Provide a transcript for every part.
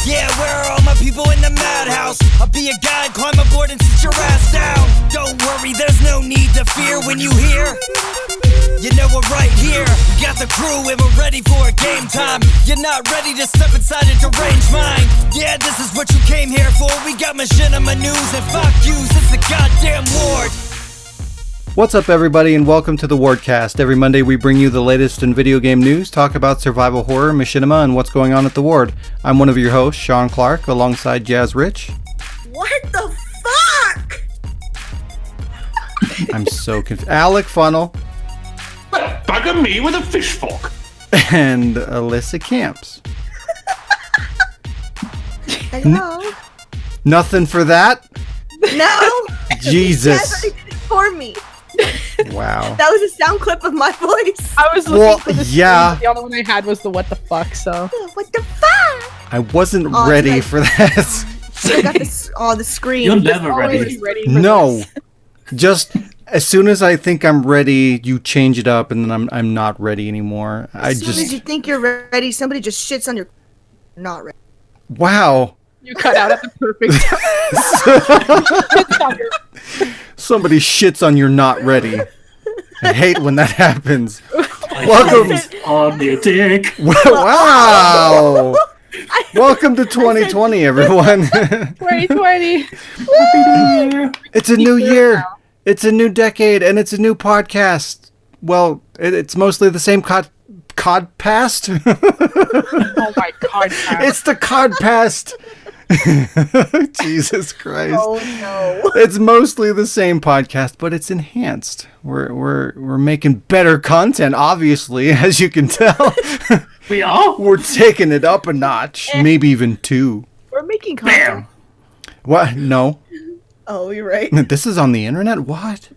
Yeah, where are all my people in the madhouse? I'll be a guide, climb aboard and sit your ass down. Don't worry, there's no need to fear when you hear. You know we're right here. We got the crew and we're ready for a game time. You're not ready to step inside a deranged mind. Yeah, this is what you came here for. We got machinima news and fuck yous. It's the goddamn ward. What's up, everybody, and welcome to the Wardcast. Every Monday we bring you the latest in video game news, talk about survival horror, machinima, and what's going on at the Ward. I'm one of your hosts, Shaun Clark, alongside Jazz Rich. What the fuck? I'm so confused. Alec Funnell. Bugger me with a fish fork. And Alyssa Camps. Hello? Nothing for that? No. Jesus. You guys already did it for me. Wow. That was a sound clip of my voice. I was looking for the screen, yeah. but the only one I had was the what the fuck, so. What the fuck? I wasn't ready for that. I got this, the screen. You're never Always ready. for No. this. Just as soon as I think I'm ready, you change it up, and then I'm not ready anymore. As soon as you think you're ready, somebody just shits on your... Not ready. Wow. You cut out at the perfect time. Somebody shits on you're not ready. I hate when that happens. Welcome. On your dick. Wow. Welcome to 2020, everyone. 2020. It's a new year. It's a new decade, and it's a new podcast. Well, it's mostly the same codpast. Oh my god. It's the codpast. Jesus Christ. Oh no. It's mostly the same podcast, but it's enhanced. We're making better content, obviously, as you can tell. We are? We're taking it up a notch, maybe even two. We're making content. What? No. Oh, you're right. This is on the internet? What?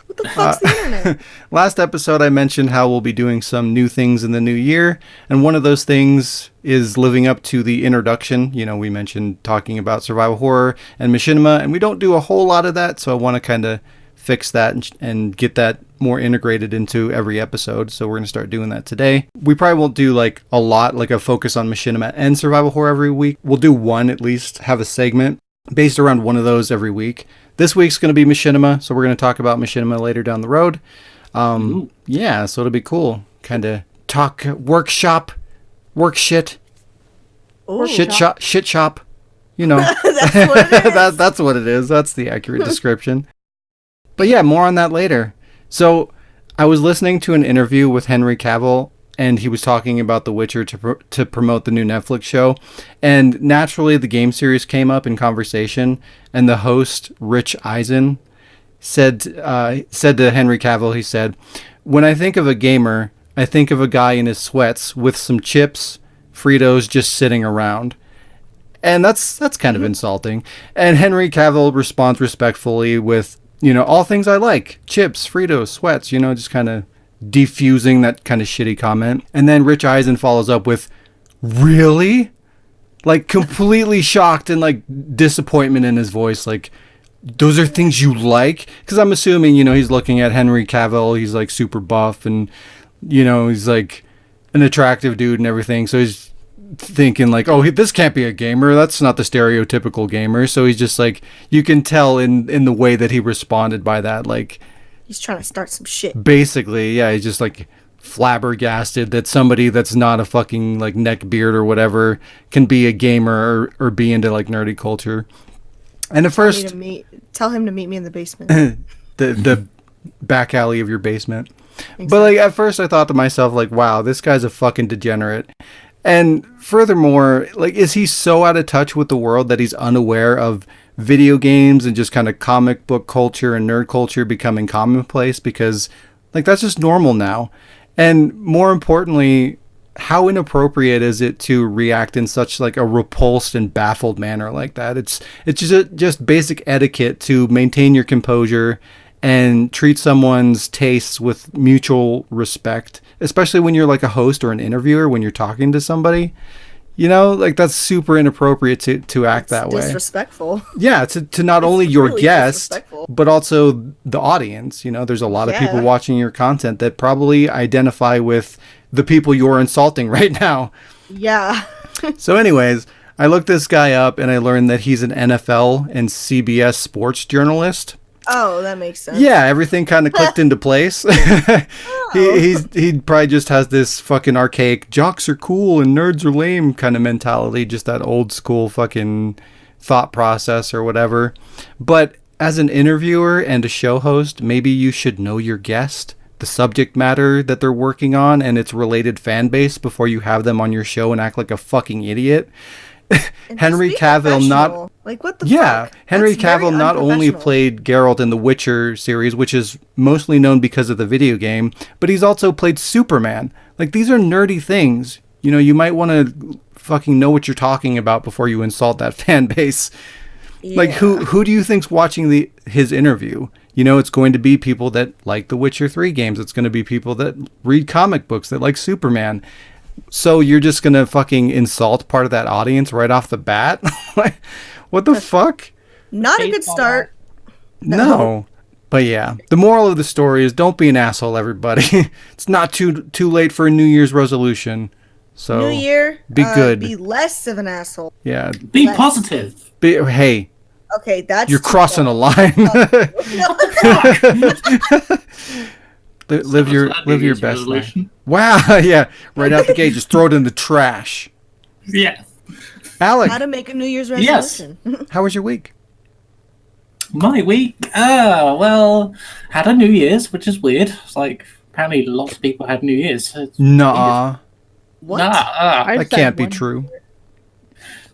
What the fuck's the internet? Last episode, I mentioned how we'll be doing some new things in the new year, and one of those things is living up to the introduction. You know, we mentioned talking about survival horror and machinima, and we don't do a whole lot of that, so I want to kind of fix that and get that more integrated into every episode, so we're going to start doing that today. We probably won't do like a lot, like a focus on machinima and survival horror every week. We'll do one at least, have a segment based around one of those every week. This week's going to be machinima, so we're going to talk about machinima later down the road. Yeah, so it'll be cool. Kind of talk, workshop, work shit, Ooh. shit shop. You know, That's what it is. that's what it is. That's the accurate description. But yeah, more on that later. So I was listening to an interview with Henry Cavill, and he was talking about The Witcher to promote the new Netflix show. And naturally, the game series came up in conversation, and the host, Rich Eisen, said to Henry Cavill, he said, "When I think of a gamer, I think of a guy in his sweats with some chips, Fritos just sitting around." And that's kind of insulting. And Henry Cavill responds respectfully with, you know, all things I like, chips, Fritos, sweats, you know, just kind of defusing that kind of shitty comment. And then Rich Eisen follows up with, "Really?" Like completely shocked and like disappointment in his voice. Like, those are things you like? Because I'm assuming, you know, he's looking at Henry Cavill. He's like super buff and, you know, he's like an attractive dude and everything. So he's thinking like, oh, this can't be a gamer. That's not the stereotypical gamer. So he's just like, you can tell in the way that he responded by that, like, He's trying to start some shit. basically, yeah, he's just like flabbergasted that somebody that's not a fucking like neck beard or whatever can be a gamer or be into like nerdy culture. And at first, Tell him to meet me in the basement. the back alley of your basement. Exactly. But like at first I thought to myself like, wow, this guy's a fucking degenerate. And furthermore, like, is he so out of touch with the world that he's unaware of video games and just kind of comic book culture and nerd culture becoming commonplace? Because like that's just normal now. And more importantly, how inappropriate is it to react in such like a repulsed and baffled manner like that? It's just basic etiquette to maintain your composure and treat someone's tastes with mutual respect, especially when you're like a host or an interviewer, when you're talking to somebody. You know, like that's super inappropriate to act that way. Disrespectful. Yeah, to not only your really guest, disrespectful. but also the audience. You know, there's a lot of people watching your content that probably identify with the people you're insulting right now. Yeah. So anyways, I looked this guy up and I learned that he's an NFL and CBS sports journalist. Oh, that makes sense. Yeah, everything kind of clicked into place. He probably just has this fucking archaic jocks are cool and nerds are lame kind of mentality, just that old school fucking thought process or whatever. But as an interviewer and a show host, maybe you should know your guest, the subject matter that they're working on, and its related fan base before you have them on your show and act like a fucking idiot. Henry Cavill not like what the yeah fuck? Henry That's very Cavill not only unprofessional. played Geralt in the Witcher series, which is mostly known because of the video game, but he's also played Superman. Like, these are nerdy things, you know. You might want to fucking know what you're talking about before you insult that fan base. Like, who do you think's watching his interview? You know, it's going to be people that like the Witcher 3 games. It's going to be people that read comic books, that like Superman. So you're just going to fucking insult part of that audience right off the bat? Like, what the fuck? Not a good start. No. But yeah, the moral of the story is don't be an asshole, everybody. It's not too late for a New Year's resolution. So New Year, be good. Be less of an asshole. Yeah. Be positive. Hey, Okay, that's you're crossing a line. live your best life. Resolution. Wow, yeah, right out the gate, just throw it in the trash. Yeah. Alec, How to make a New Year's Yes. resolution. how was your week? My week, well, had a New Year's, which is weird. It's like, apparently lots of people had New Year's. Nah, What? Nah, that can't be true.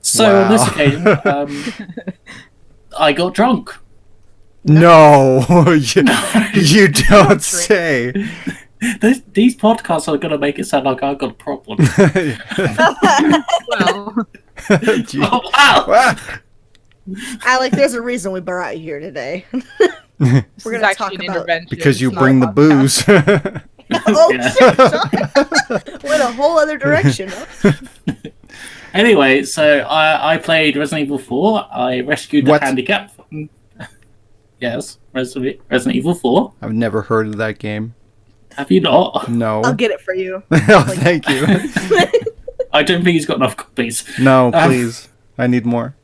So on this Wow. occasion, I got drunk. No, you don't say. These podcasts are going to make it sound like I've got a problem. Well, Oh, wow! Wow. Alec, there's a reason we brought you here today. this We're is gonna actually talk an about- intervention. Because you It's not bring a the podcast. booze. Oh Yeah. shit! Went a whole other direction. Anyway, so I played Resident Evil 4. I rescued the What? handicap. Yes, Resident Evil 4. I've never heard of that game. Have you not? No. I'll get it for you. Oh, thank you. I don't think he's got enough copies. No, please. I need more.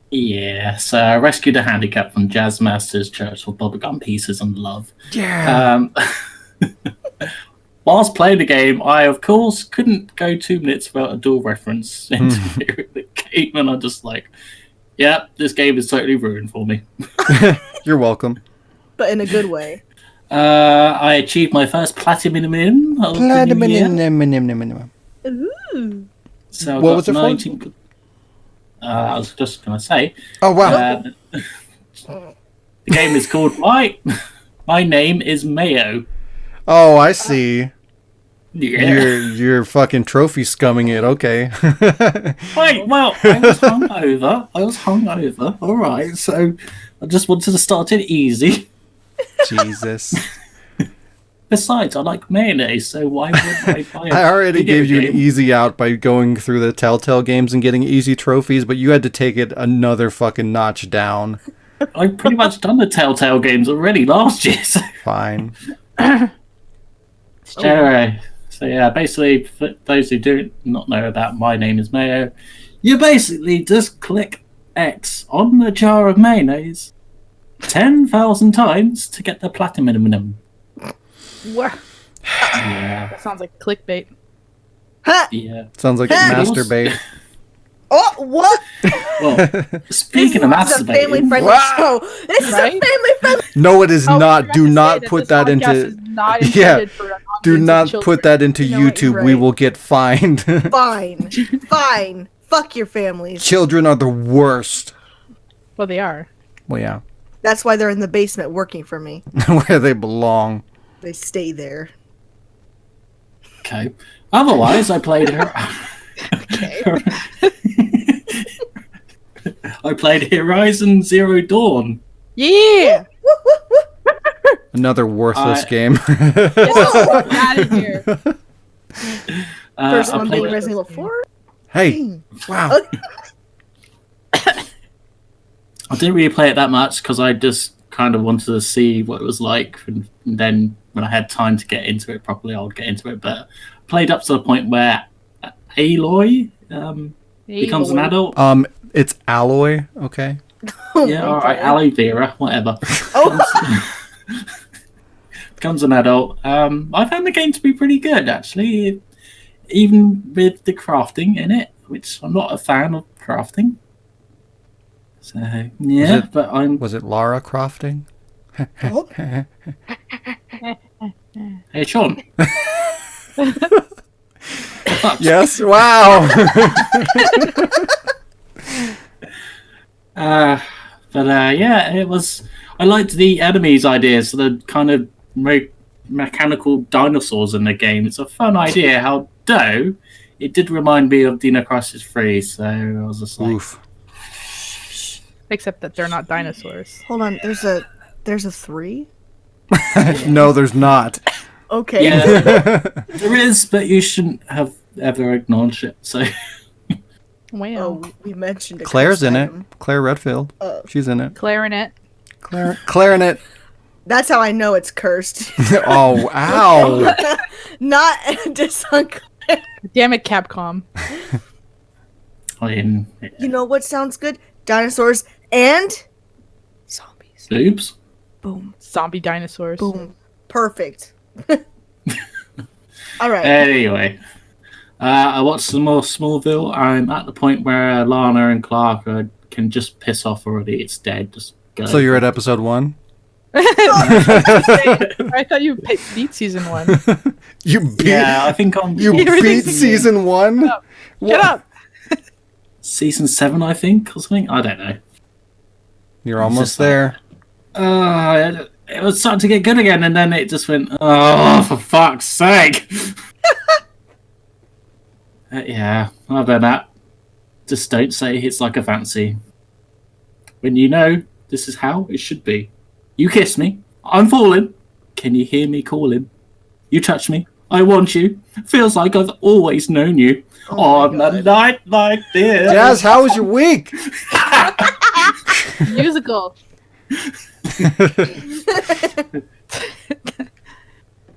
Yeah, so I rescued a handicap from Jazz Masters Church for Bubblegum Pieces and Love. Yeah. Whilst playing the game, I, of course, couldn't go 2 minutes without a dual reference into the game, and I'm just like, yeah, this game is totally ruined for me. You're welcome. But in a good way. I achieved my first platinum of the new year. Ooh. So I What got was it for? 19 I was just going to say, Oh, wow. the game is called My Name is Mayo. Oh, I see. Yeah. You're fucking trophy scumming it. Okay. Wait, well, I was hungover. All right, so I just wanted to start it easy. Jesus. Besides, I like mayonnaise, so why would I buy it? I already gave you an easy out by going through the Telltale games and getting easy trophies, but you had to take it another fucking notch down. I've pretty much done the Telltale games already last year. So, Fine. anyway, so yeah, basically, for those who do not know about My Name is Mayo, you basically just click X on the jar of mayonnaise 10,000 times to get the platinum. What? Yeah, That sounds like clickbait. Ha! yeah. Sounds like masturbate. Oh, what? Well, speaking of This is a masturbating, family-friendly Wow. show. This is a Right? family-friendly. No, it is Oh, I not. forgot Do to say not that put this that podcast into. is not Yeah. intended for an Do audience of not children. put that into You know what, YouTube. you're We right. will get fined. Fine. Fine. Fuck your families. Children are the worst. Well, they are. Well, yeah. That's why they're in the basement working for me. Where they belong. They stay there. okay. Otherwise, I played her. Okay. I played Horizon Zero Dawn. Yeah. Woo, woo, woo. Another worthless I- game. Get the fuck out of here. First I one played, being Resident Evil 4. Hey. Wow. I didn't really play it that much because I just kind of wanted to see what it was like, and then when I had time to get into it properly, I would get into it. But I played up to the point where Aloy, becomes an adult. It's alloy. Okay. Yeah, all right, aloe vera, whatever. Oh, Becomes an adult. I found the game to be pretty good, actually, even with the crafting in it, which I'm not a fan of crafting. So yeah, but I'm. Was it Lara crafting? oh. Hey, Sean. Yes. Wow. Yeah, it was. I liked the enemies ideas, so the kind of mechanical dinosaurs in the game. It's a fun idea. Although it did remind me of Dino Crisis 3, so I was just like, Oof. Except that they're not dinosaurs. Hold on. There's a 3? No, there's not. Okay. yeah, there is, but you shouldn't have ever acknowledged it. So Wow. Oh, we mentioned a Claire's cursed in it. item. Claire Redfield. Oh. She's in it. Clarinet. Clarinet. That's how I know it's cursed. Oh, ow. Not just on Claire. Damn it, Capcom. I mean, You know what sounds good? Dinosaurs and zombies. oops. Boom. Zombie dinosaurs. Boom. Perfect. All right. Anyway, I watched some more Smallville. I'm at the point where Lana and Clark can just piss off already. It's dead. Just go. So you're at episode 1? I thought you beat season 1. You beat. Yeah, I think on You beat Everything's- season 1? Shut up. season 7, I think, or something. I don't know. You're almost just like- there. It was starting to get good again, and then it just went, oh, for fuck's sake. Yeah, other than that, just don't say it's like a fancy. When you know this is how it should be. You kiss me, I'm falling. Can you hear me calling? You touch me, I want you. Feels like I've always known you. Oh On my a God. night like this. Jazz, how was your week? Musical.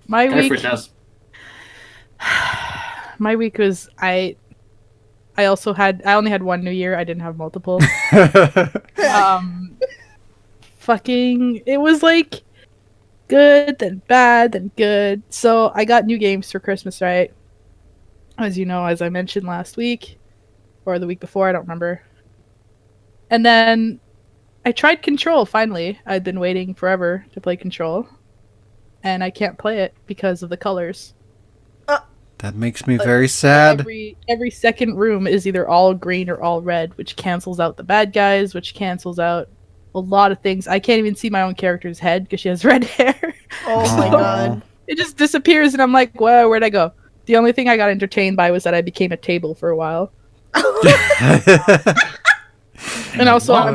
My Go for it, week. Jazz. My week was I only had one New Year. I didn't have multiple. Fucking it was like good then bad then good. So I got new games for Christmas, right? As you know, as I mentioned last week or the week before, I don't remember. And then I tried Control finally. I'd been waiting forever to play Control. And I can't play it because of the colors. That makes me very sad. Every second room is either all green or all red, which cancels out the bad guys, which cancels out a lot of things. I can't even see my own character's head because she has red hair. Oh my God. It just disappears, and I'm like, "Whoa, where'd I go?" The only thing I got entertained by was that I became a table for a while. And also, I'm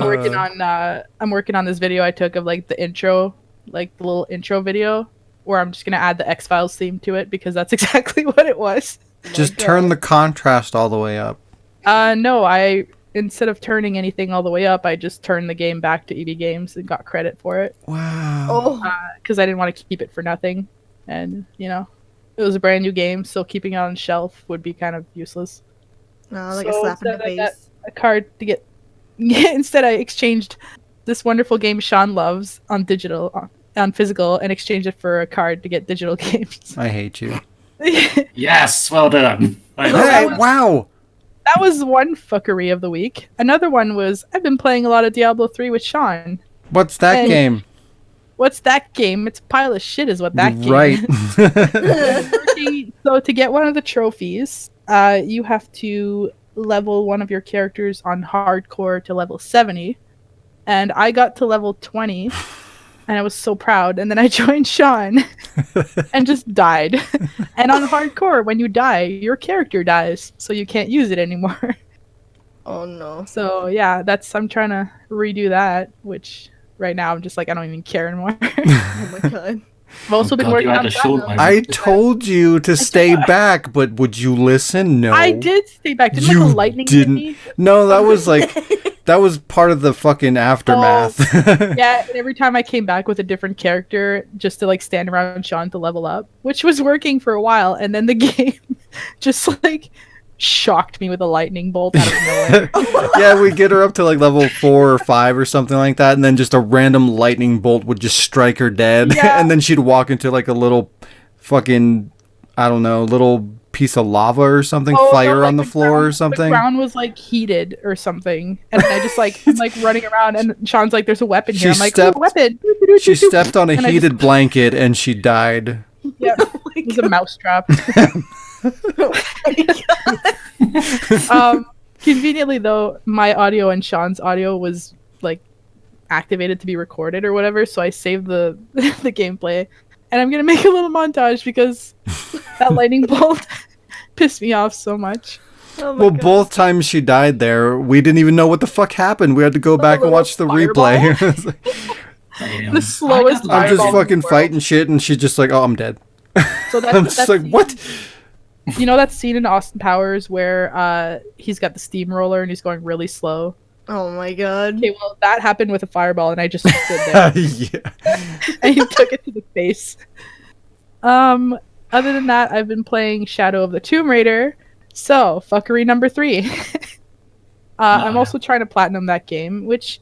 working on this video I took of like the intro, like the little intro video, where I'm just gonna add the X-Files theme to it because that's exactly what it was. Just turn the contrast all the way up. No, instead of turning anything all the way up, I just turned the game back to EB Games and got credit for it Wow. Oh. because I didn't want to keep it for nothing, and you know, it was a brand new game, so keeping it on the shelf would be kind of useless. No, like So a slap in the instead I got face. a card to get. Instead, I exchanged this wonderful game Sean loves on physical, and exchanged it for a card to get digital games. I hate you. Yes, well done. Hey, wow. That was one fuckery of the week. Another one was I've been playing a lot of Diablo 3 with Sean. What's that Hey. game? What's that game? It's a pile of shit is what that game Right. is. So to get one of the trophies, you have to level one of your characters on hardcore to level 70. And I got to level 20. And I was so proud. And then I joined Sean and just died. And on hardcore, when you die, your character dies. So you can't use it anymore. Oh no. So yeah, I'm trying to redo that, which right now I'm just like, I don't even care anymore. Oh my God. I've also been God, working you had on a Sean Platinum. moment. I told you to stay back, but would you listen? No. I did stay back. Didn't You like a lightning hit didn't. me? No, that was like that was part of the fucking aftermath. Yeah, and every time I came back with a different character just to like stand around Sean to level up, which was working for a while, and then the game just like shocked me with a lightning bolt out of nowhere. Yeah, we get her up to like level 4 or 5 or something like that, and then just a random lightning bolt would just strike her dead, Yeah. and then she'd walk into like a little fucking, I don't know, little piece of lava or something, Oh, no, fire like on the floor ground, or something. The ground was like heated or something, and I just like I'm like running around, and Sean's like, "There's a weapon here." I'm like, "Oh, weapon!" She stepped on a And I heated just- blanket and she died. Yeah, it was a mousetrap. Conveniently though, my audio and Sean's audio was like activated to be recorded or whatever, so I saved the the gameplay, and I'm gonna make a little montage because that lightning bolt pissed me off so much. Oh my Well, God. both times she died there, we didn't even know what the fuck happened. We had to go back and little watch the replay. Damn. The slowest I got I'm just Fireball in the fucking world. fighting shit, and she's just like, "Oh, I'm dead." So that's, I'm just like, "What?" You know that scene in Austin Powers where he's got the steamroller and he's going really slow? Oh my God. Okay, well that happened with a fireball and I just stood there Yeah. and he took it to the face. Other than that, I've been playing Shadow of the Tomb Raider. So, fuckery number 3. I'm also trying to platinum that game, which,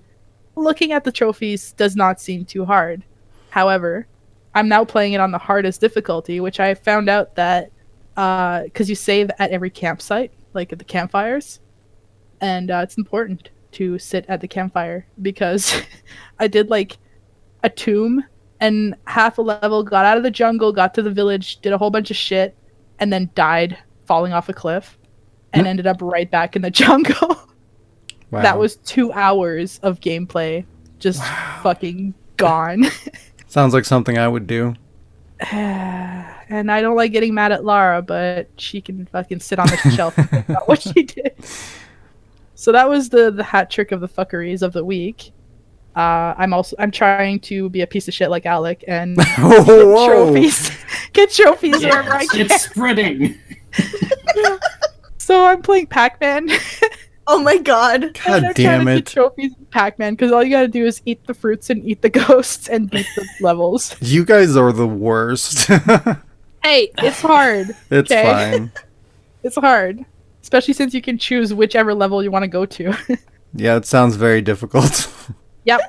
looking at the trophies, does not seem too hard. However, I'm now playing it on the hardest difficulty, which I found out that because you save at every campsite, like at the campfires, and it's important to sit at the campfire because I did like a tomb and half a level, got out of the jungle, got to the village, did a whole bunch of shit, and then died falling off a cliff and ended up right back in the jungle. Wow. That was 2 hours of gameplay just fucking gone. Sounds like something I would do. And I don't like getting mad at Lara, but she can fucking sit on the shelf and think about what she did. So that was the hat trick of the fuckeries of the week. I'm trying to be a piece of shit like Alec and Whoa. get trophies wherever I Yes, can. it's spreading. So I'm playing Pac-Man. Oh my God. And God I'm trying damn to get it. trophies in Pac-Man because all you gotta do is eat the fruits and eat the ghosts and beat the levels. You guys are the worst. Hey, it's hard. It's Okay. fine. It's hard, especially since you can choose whichever level you want to go to. Yeah, it sounds very difficult. Yep.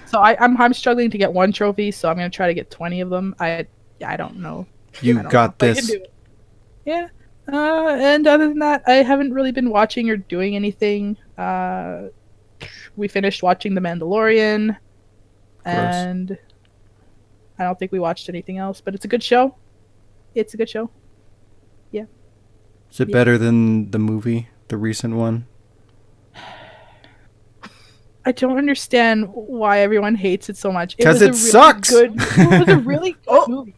So I'm struggling to get one trophy, so I'm gonna try to get 20 of them. I don't know. You I don't got know if I can this. do it. Yeah. And other than that, I haven't really been watching or doing anything. We finished watching The Mandalorian, and I don't think we watched anything else. But it's a good show. It's a good show. Is it better than the movie, the recent one? I don't understand why everyone hates it so much. 'Cause was it a really sucks. It was a really good movie.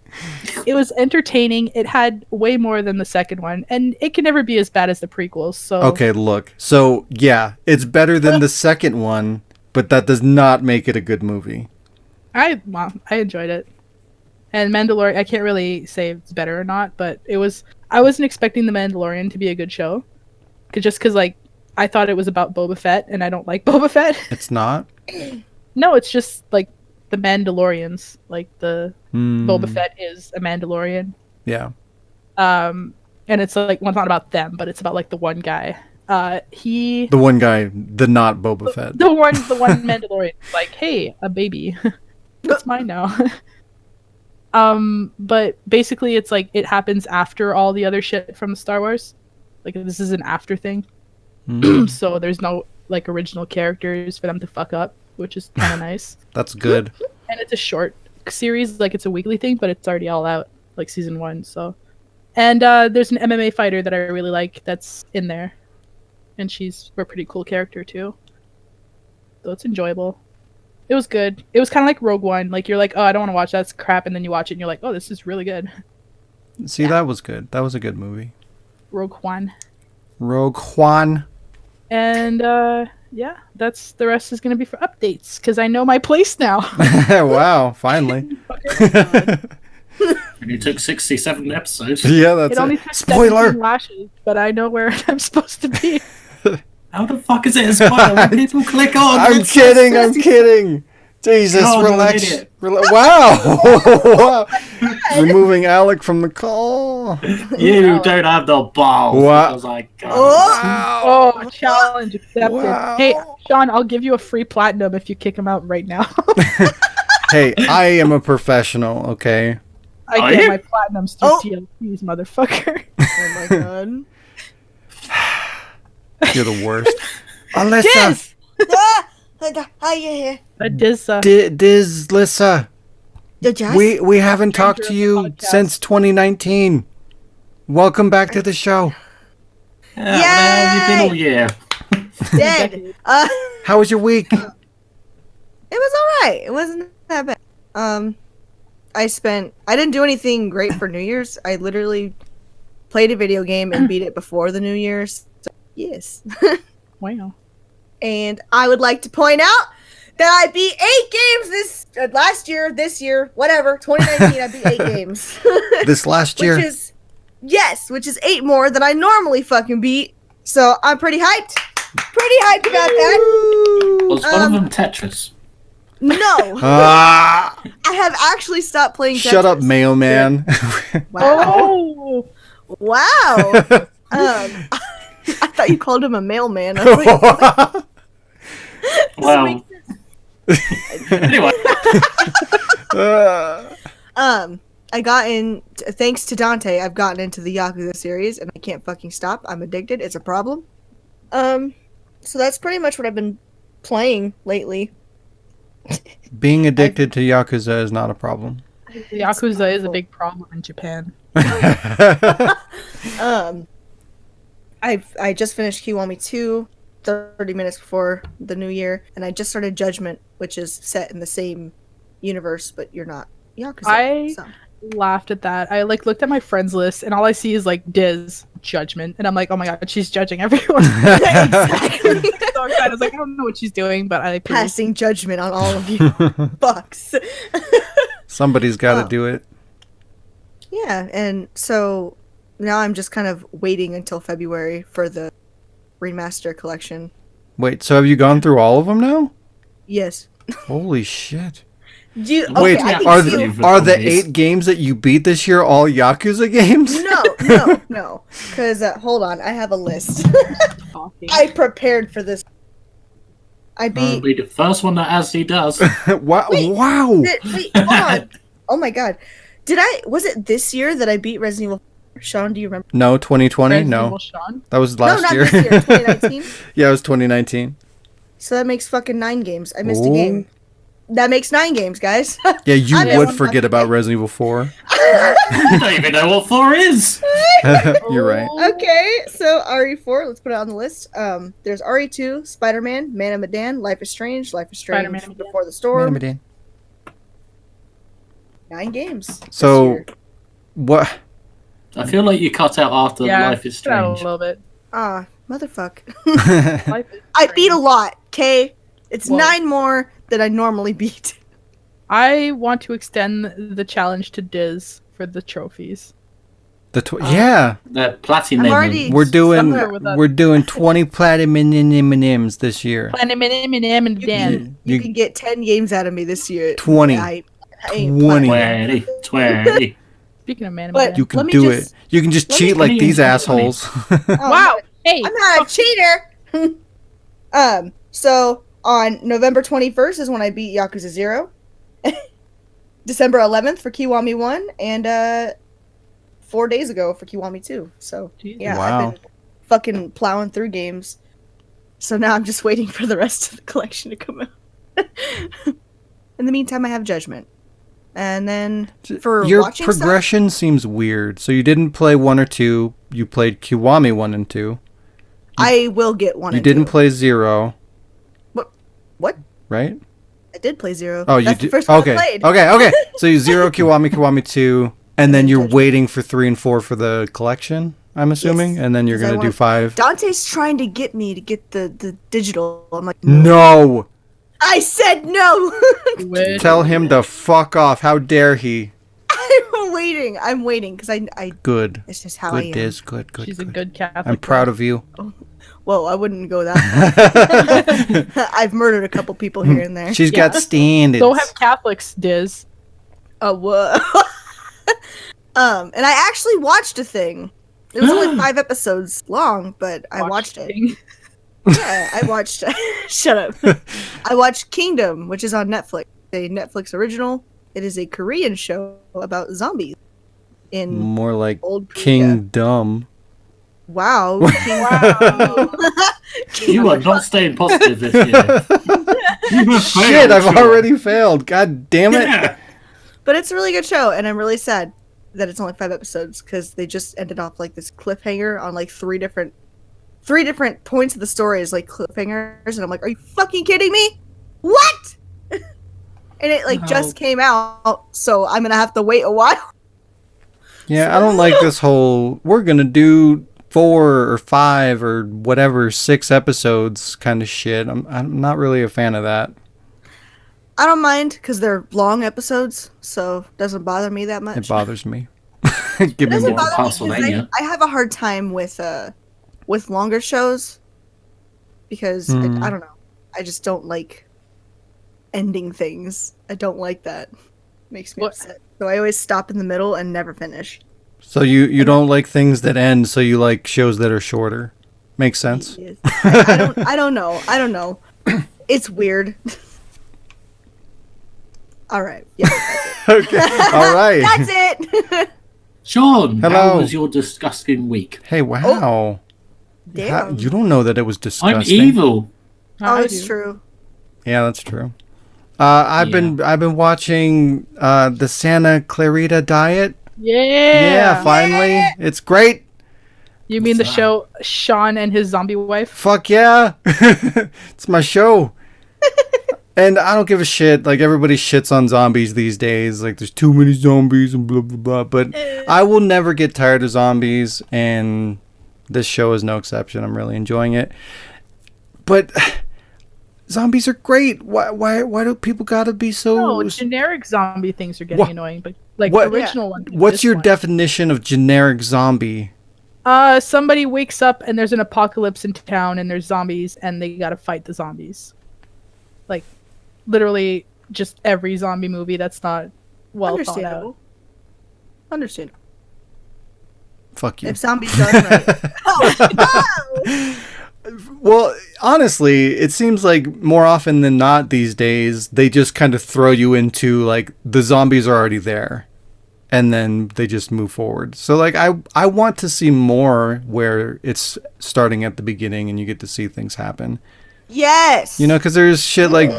It was entertaining. It had way more than the second one, and it can never be as bad as the prequels. So Okay, look. So, yeah, it's better than the second one, but that does not make it a good movie. I enjoyed it. And Mandalorian, I can't really say it's better or not, but it was. I wasn't expecting The Mandalorian to be a good show, because like I thought it was about Boba Fett, and I don't like Boba Fett. It's not? No, it's just like the Mandalorians. Like the Hmm. Boba Fett is a Mandalorian. Yeah. And it's like, well, it's not about them, but it's about like the one guy. The The one guy, the not Boba Fett. one Mandalorian is like, hey, a baby, it's mine now. But basically, it's like it happens after all the other shit from Star Wars. Like this is an after thing, Hmm. so there's no like original characters for them to fuck up, which is kind of nice. That's good. And it's a short series, like it's a weekly thing, but it's already all out, like season 1. So, and there's an MMA fighter that I really like that's in there, and she's a pretty cool character too. So it's enjoyable. It was good. It was kind of like Rogue One. Like you're like, oh, I don't want to watch that. It's crap, and then you watch it and you're like, oh, this is really good. See, that was good. That was a good movie. Rogue One. Rogue One. And yeah, that's the rest is gonna be for updates because I know my place now. Wow, finally. And it took 67 episodes. Yeah, that's It only it. took Spoiler! 17 lashes, but I know where I'm supposed to be. How the fuck is it a spoiler when people click on? I'm It's so kidding, I'm sexy. kidding. Jesus, God, you're an relax. idiot. Wow. Wow. Removing Alec from the call. You don't have the balls. Wow. Because I got Oh, challenge accepted. Wow. Hey, Sean, I'll give you a free platinum if you kick him out right now. Hey, I am a professional, okay? I Are get you? my platinums through Oh. TLCs, motherfucker. Oh my god. You're the worst. Alyssa. Diz! How you here? Diz, Diz, Lissa. The Jazz? We haven't talked to Stranger of the you podcast. since 2019. Welcome back to the show. Yeah, where the hell have you been all year? Dead. How was your week? It was alright. It wasn't that bad. I didn't do anything great for New Year's. I literally played a video game and beat it before the New Year's. So, yes. Wow. And I would like to point out that I beat 8 games this year, whatever, 2019, I beat 8 games. This last year? Which is 8 more than I normally fucking beat. So I'm pretty hyped. Pretty hyped about that. Was one of them Tetris? No, Ah, I have actually stopped playing Tetris. shut up, mailman. Wow. Oh! Wow. I thought you called him a mailman. I was like, Well, anyway, I got in, thanks to Dante, I've gotten into the Yakuza series and I can't fucking stop. I'm addicted. It's a problem. So that's pretty much what I've been playing lately. Being addicted to Yakuza is not a problem. Yakuza is a big problem in Japan. I just finished Kiwami 2 30 minutes before the new year, and I just started Judgment, which is set in the same universe, but you're not Yakuza. So. Laughed at that. I looked at my friends list and all I see is Diz Judgment, and I'm like, oh my god, she's judging everyone. Exactly. So excited. I was like, I don't know what she's doing, but I Passing judgment on all of you fucks. Somebody's got to do it. Yeah, and so now I'm just kind of waiting until February for the remaster collection. Wait, so have you gone through all of them now? Yes. Holy shit. Wait, I can are see the, you- are the 8 games that you beat this year all Yakuza games? No. Because, hold on, I have a list. talking. I prepared for this. I beat... be the first one that as he does. Wow. Wow. Wait, hold on. Oh my god. Was it this year that I beat Resident Evil 4? Sean, do you remember? No, 2020? Resident No. Evil Sean? That was No, last not year. this year, 2019. Yeah, it was 2019. So that makes fucking 9 games. I missed a Ooh. game. That makes 9 games, guys. Yeah, you I would missed forget one about fucking Resident Evil 4. You don't even know what 4 is. You're right. Okay, so RE4, let's put it on the list. There's RE2, Spider-Man, Man of Medan, Life is Strange, Spider-Man of Medan. Before the Storm. Madame. 9 games. this So, year. what? I feel like you cut out after Yeah, Life is cut out a Strange. little bit. Motherfuck. Life is I beat a strange. lot, okay? It's Whoa. 9 more than I normally beat. I want to extend the challenge to Diz for the trophies. Yeah, The platinum. I'm already- we're doing Somewhere with that. 20 platinum M&Ms this year. You can get 10 games out of me this year. 20. I ain't 20. playing. 20. Speaking of man, But- You can Let me do just- it. You can just let me cheat like just- these assholes. Oh, wow. Hey, I'm not a cheater. So on November 21st is when I beat Yakuza 0. December 11th for Kiwami 1 and 4 days ago for Kiwami 2. So Jesus. yeah, Wow. I've been fucking plowing through games. So now I'm just waiting for the rest of the collection to come out. In the meantime, I have Judgment. And then for Your watching progression seems weird. So you didn't play 1 or 2. You played Kiwami 1 and 2. I will get 1 You and didn't 2. play 0, What? right? I did play 0. Oh, you That's did. the first one Okay. I played. Okay. So you 0 Kiwami 2, and then you're Judgment. waiting for 3 and 4 for the collection, I'm assuming, Yes, and then you're 'cause I going to do want- 5. Dante's trying to get me to get the digital. I'm like, No! I said no. Wait. Tell him to fuck off. How dare he? I'm waiting because I Good. it's just how I Good, am. Diz. Good. She's a good Catholic. I'm proud of you. Whoa, I wouldn't go that far. I've murdered a couple people here and there. She's got standards. So have Catholics, Diz. Whoa. And I actually watched a thing. It was only 5 episodes long, but I watched it. Yeah, I watched. Shut up. I watched Kingdom, which is on Netflix. A Netflix original. It is a Korean show about zombies in More like old Korea. Kingdom. Wow. Wow. You are not staying positive this year. You have Shit, failed, I've Sean. already failed. God damn it. Yeah. But it's a really good show, and I'm really sad that it's only 5 episodes because they just ended off like this cliffhanger on like three different points of the story is like cliffhangers, and I'm like, are you fucking kidding me? What? And it like just came out, so I'm gonna have to wait a while. Yeah, I don't like this whole, we're going to do 4 or 5 or whatever, 6 episodes kind of shit. I'm not really a fan of that. I don't mind because they're long episodes, so it doesn't bother me that much. It bothers me. It Give me doesn't more. bother me 'cause Castlevania. I have a hard time with longer shows because I don't know. I just don't like ending things. I don't like that. Makes me upset. So I always stop in the middle and never finish. So you don't like things that end, so you like shows that are shorter. Makes sense. Yes. I don't know. It's weird. All right. Yeah. That's Okay. All right. it. That's it. Sean, Hello. how was your disgusting week? Hey, wow. Damn. You don't know that it was disgusting. I'm evil. Oh, it's true. Yeah, that's true. I've been watching the Santa Clarita Diet. Yeah, finally. It's great. You mean the show Shaun and his zombie wife? Fuck yeah. It's my show. And I don't give a shit. Like, everybody shits on zombies these days. Like, there's too many zombies and blah, blah, blah. But I will never get tired of zombies. And this show is no exception. I'm really enjoying it. But zombies are great. Why do people gotta be so... No, generic zombie things are getting annoying. But, like, What- original ones. like What's this your one. definition of generic zombie? Somebody wakes up and there's an apocalypse in town and there's zombies and they gotta fight the zombies. Like, literally just every zombie movie that's not well thought out. Understandable. Fuck you. If zombies done right. Oh, Well, honestly, it seems like more often than not these days, they just kind of throw you into, like, the zombies are already there. And then they just move forward. So, like, I want to see more where it's starting at the beginning and you get to see things happen. yes. You know, because there's shit like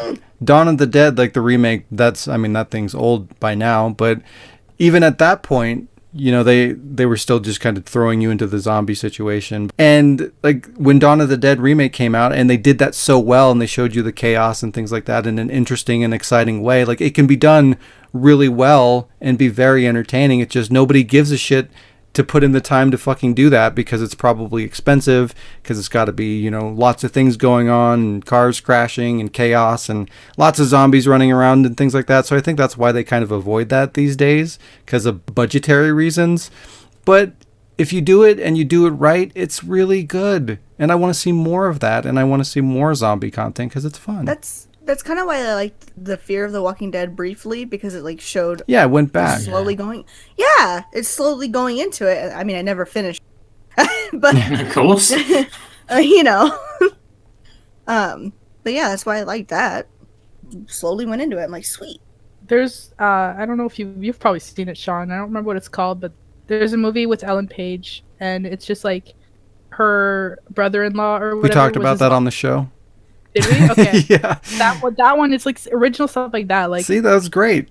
Dawn of the Dead, like the remake, that thing's old by now. But even at that point, you know, they were still just kind of throwing you into the zombie situation. And like when Dawn of the Dead remake came out and they did that so well and they showed you the chaos and things like that in an interesting and exciting way, like it can be done really well and be very entertaining. It's just nobody gives a shit to put in the time to fucking do that because it's probably expensive, because it's got to be, you know, lots of things going on and cars crashing and chaos and lots of zombies running around and things like that. So I think that's why they kind of avoid that these days, because of budgetary reasons. But if you do it and you do it right, it's really good. And I want to see more of that, and I want to see more zombie content because it's fun. That's kind of why I liked the Fear of the Walking Dead briefly, because it like showed Yeah, it went back. slowly going. Yeah, it's slowly going into it. I mean, I never finished, but Of course. you know, but yeah, that's why I like that. Slowly went into it. I'm like, sweet. There's I don't know if you've probably seen it, Sean. I don't remember what it's called, but there's a movie with Ellen Page, and it's just like her brother-in-law or whatever. We talked was about his that on the show. Did we? Okay. Yeah. That one is like original stuff like that. Like, See, that was great.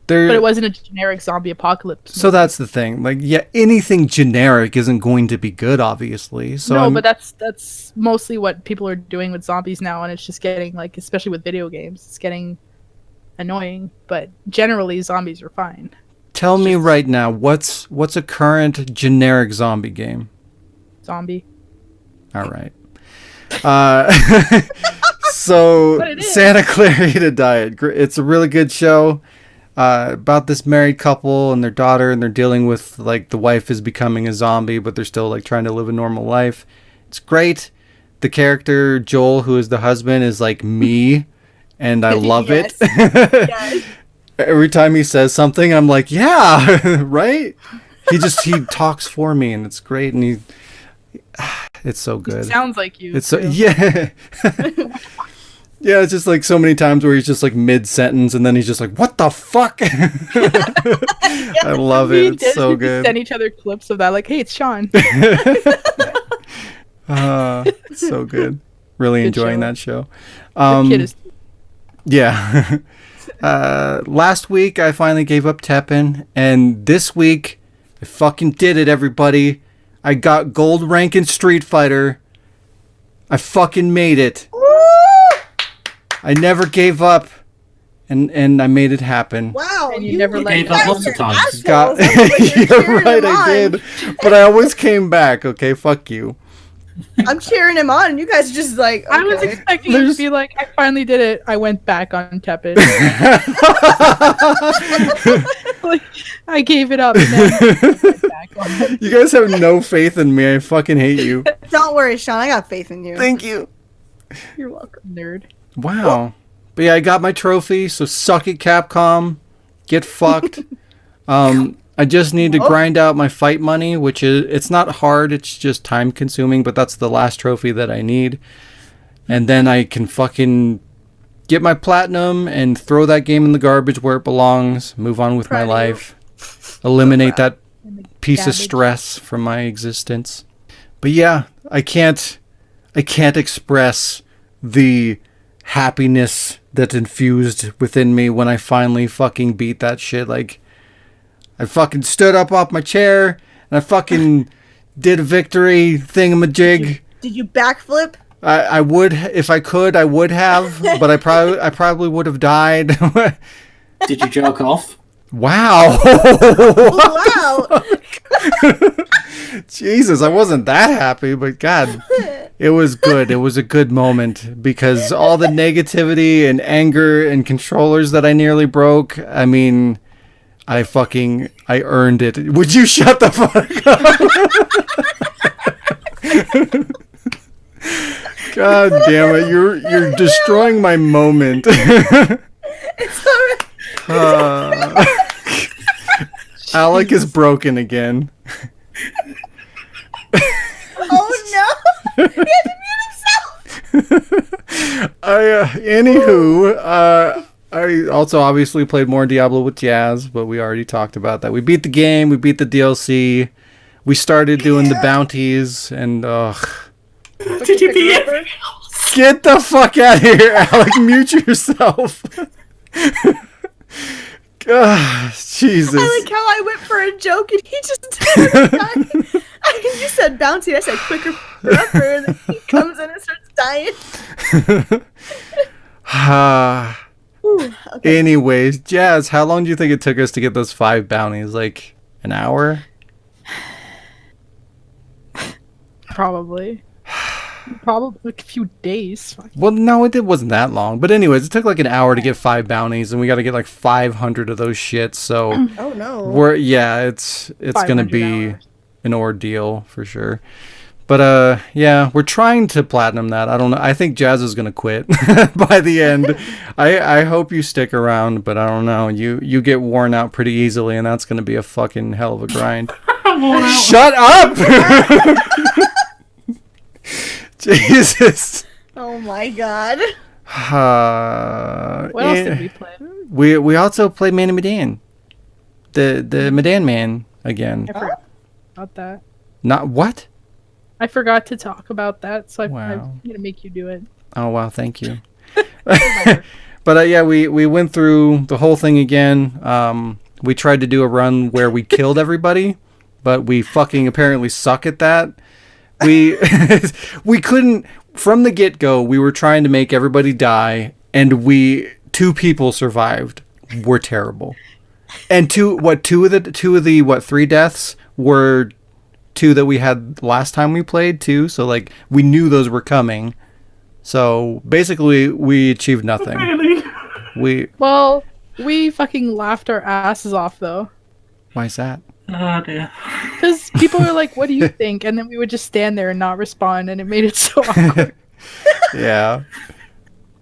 but it wasn't a generic zombie apocalypse. So that's the thing. Like, yeah, anything generic isn't going to be good, obviously. So no, but that's mostly what people are doing with zombies now, and it's just getting, like, especially with video games, it's getting annoying. But generally, zombies are fine. tell me right now, what's a current generic zombie game? Zombie. All right. So But it is. Santa Clarita Diet. It's a really good show about this married couple and their daughter, and they're dealing with, like, the wife is becoming a zombie, but they're still, like, trying to live a normal life. It's great. The character Joel, who is the husband, is like me, and I love Yes. it. Yes. Every time he says something, I'm like, yeah, right? He talks for me, and it's great, and it's so good. It sounds like you. It's so, yeah. Yeah, it's just like so many times where he's just like mid-sentence, and then he's just like, what the fuck? I love it. It's so good. Send each other clips of that, like, hey, it's Shaun. It's so good. Really Good enjoying show. that show. The kid is Yeah. Last week I finally gave up Teppen, and this week I fucking did it, everybody. I got gold rank in Street Fighter. I fucking made it. I never gave up, and I made it happen. Wow, And you never let gave up lots of times. God, you're right, I did. But I always came back, okay? Fuck you. I'm cheering him on, and you guys are just like, okay. I was expecting you to be like, I finally did it. I went back on Tepid. Like, I gave it up. And then I went back on it. You guys have no faith in me. I fucking hate you. Don't worry, Shaun. I got faith in you. Thank you. You're welcome. Nerd. Wow. But yeah, I got my trophy, so suck it, Capcom. Get fucked. I just need to grind out my fight money, which it's not hard, it's just time consuming, but that's the last trophy that I need. And then I can fucking get my platinum and throw that game in the garbage where it belongs, move on with my life, eliminate that piece of stress from my existence. But yeah, I can't express the happiness that's infused within me when I finally fucking beat that shit. Like, I fucking stood up off my chair and I fucking did a victory thingamajig. Did you backflip? I would, if I could, I would have, but I probably would have died. Did you jerk off? Wow. Wow. Jesus, I wasn't that happy, but God, it was good. It was a good moment because all the negativity and anger and controllers that I nearly broke, I mean, I earned it. Would you shut the fuck up? God damn it, you're destroying my moment. It's alright. Alec is broken again. Oh no! He had to mute himself! Anywho, I also obviously played more Diablo with Jazz, but we already talked about that. We beat the game, we beat the DLC, we started doing the bounties, and Did you beat it? get the fuck out of here, Alec. Mute yourself. Jesus. I like how I went for a joke and he just you said bounty, I said quicker upper, and then he comes in and starts dying. Ooh, okay. Anyways, Jazz, how long do you think it took us to get those 5 bounties? Like an hour? Probably like a few days. Well, no, it wasn't that long. But anyways, it took like an hour to get 5 bounties, and we got to get like 500 of those shits. So Oh no. it's gonna 500 be hours. an ordeal for sure. But yeah, we're trying to platinum that. I don't know. I think Jazz is gonna quit by the end. I hope you stick around, but I don't know. You get worn out pretty easily, and that's gonna be a fucking hell of a grind. Shut up! Jesus. Oh my god. What else did we play? We also played Man of Medan. The Medan Man again. I forgot about that. Not what? I forgot to talk about that, so I'm Wow. gonna make you do it. Oh wow, thank you. But yeah, we went through the whole thing again. We tried to do a run where we killed everybody, but we fucking apparently suck at that. We we couldn't from the get-go. We were trying to make everybody die, and 2 people survived. We're terrible. And two of the 3 deaths were 2 that we had last time we played too. So like we knew those were coming. So basically we achieved nothing. Really? We fucking laughed our asses off though. Why is that? Oh dear. Because people were like, what do you think? And then we would just stand there and not respond, and it made it so awkward. Yeah.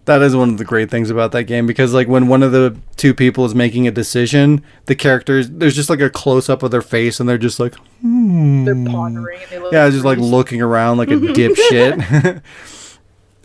That is one of the great things about that game, because like when one of the two people is making a decision, the characters, there's just like a close up of their face and they're just like, They're pondering and they look just like confused. looking around like a dipshit.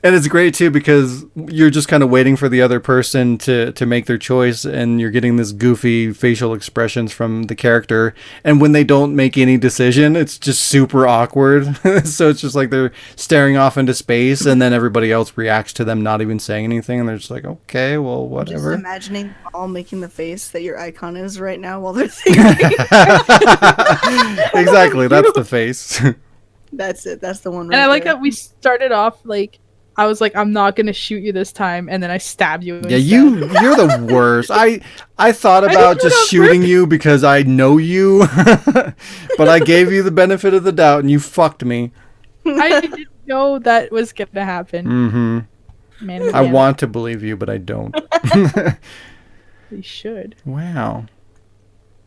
And it's great too because you're just kind of waiting for the other person to make their choice, and you're getting this goofy facial expressions from the character. And when they don't make any decision, it's just super awkward. So it's just like they're staring off into space, and then everybody else reacts to them not even saying anything, and they're just like, okay, well, whatever. Just imagining all making the face that your icon is right now while they're thinking. Exactly, that's the face. That's it. That's the one. Right And I like there. that we started off like I was like, I'm not gonna shoot you this time, and then I stab you. Yeah, instead. you're the worst. I thought about didn't know just that was shooting you because I know you, but I gave you the benefit of the doubt and you fucked me. I didn't know that was gonna happen. Mm-hmm. Man, I want to believe you, but I don't. We should. Wow.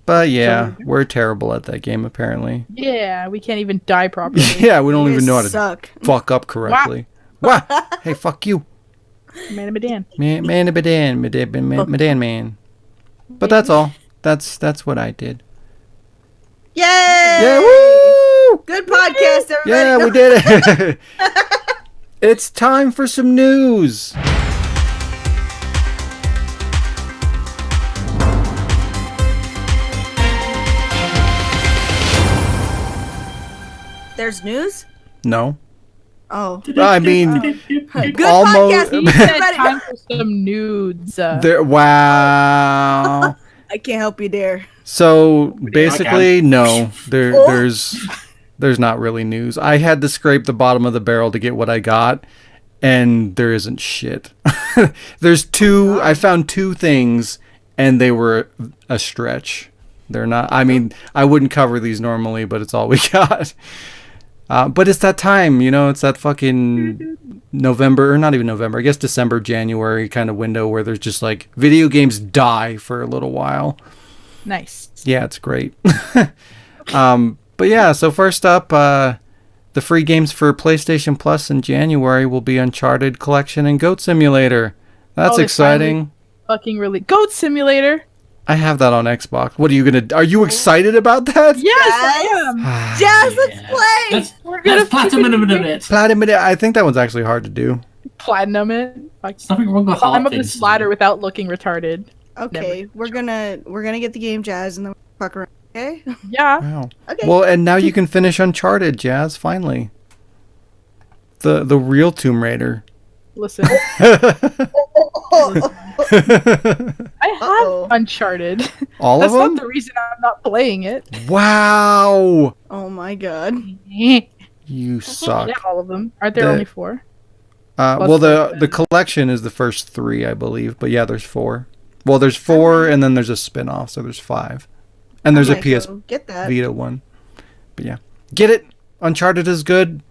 But yeah, we're terrible at that game apparently. Yeah, we can't even die properly. Yeah, we don't You even know how to suck. fuck up correctly. Wow. Hey, fuck you. Man, I'm a Dan. Man. But that's all. That's what I did. Yay! Yeah, woo! Good podcast, everybody. Yeah, we did it. It's time for some news. There's news. No. Oh, I mean, good almost. podcast. He said Everybody- time for some nudes. Wow. I can't help you there. So basically, no. Oh. There's not really news. I had to scrape the bottom of the barrel to get what I got, and there isn't shit. There's two. I found two things, and they were a stretch. They're not. I mean, I wouldn't cover these normally, but it's all we got. But it's that time, you know. It's that fucking November, or not even November. I guess December, January kind of window where there's just like video games die for a little while. Nice. Yeah, it's great. But yeah, so first up, the free games for PlayStation Plus in January will be Uncharted Collection and Goat Simulator. That's Oh, they exciting. Fucking really. Goat Simulator. I have that on Xbox. What are you gonna? Are you excited about that? Yes, I am. Jazz, let's play. Let's platinum it. Platinum. I think that one's actually hard to do. Platinum it. Like, Nothing wrong with climb hard up things this to ladder do. without looking retarded. Okay, we're gonna get the game, Jazz, and then we'll fuck around. Okay. Yeah. Wow. Okay. Well, and now you can finish Uncharted, Jazz. Finally. The real Tomb Raider. Listen, I have Uh-oh. Uncharted. All That's of them? not the reason I'm not playing it. Wow. Oh my god. You suck. Yeah, all of them. Aren't there The- only 4? Well, the Plus the- collection is the first 3, I believe. But yeah, there's 4. Well, there's 4, and then there's a spin-off, so there's 5. And there's I a might PS go get that. Vita one. But yeah. Get it! Uncharted is good.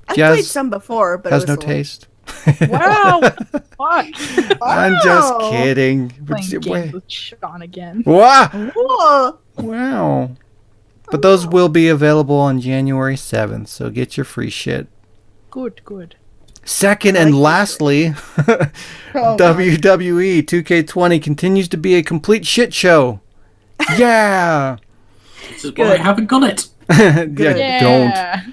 I've Jazz played some before, but Has it no was a little- taste. Wow. Fuck. I'm just Wow. kidding. Playing games Wait. with Shaun again. Wow. Whoa. Wow. But those will be available on January 7th, so get your free shit. Good, good. Second I and like lastly, Oh, WWE 2K20 continues to be a complete shit show. Yeah. This is why I haven't got it. Yeah, don't. Yeah.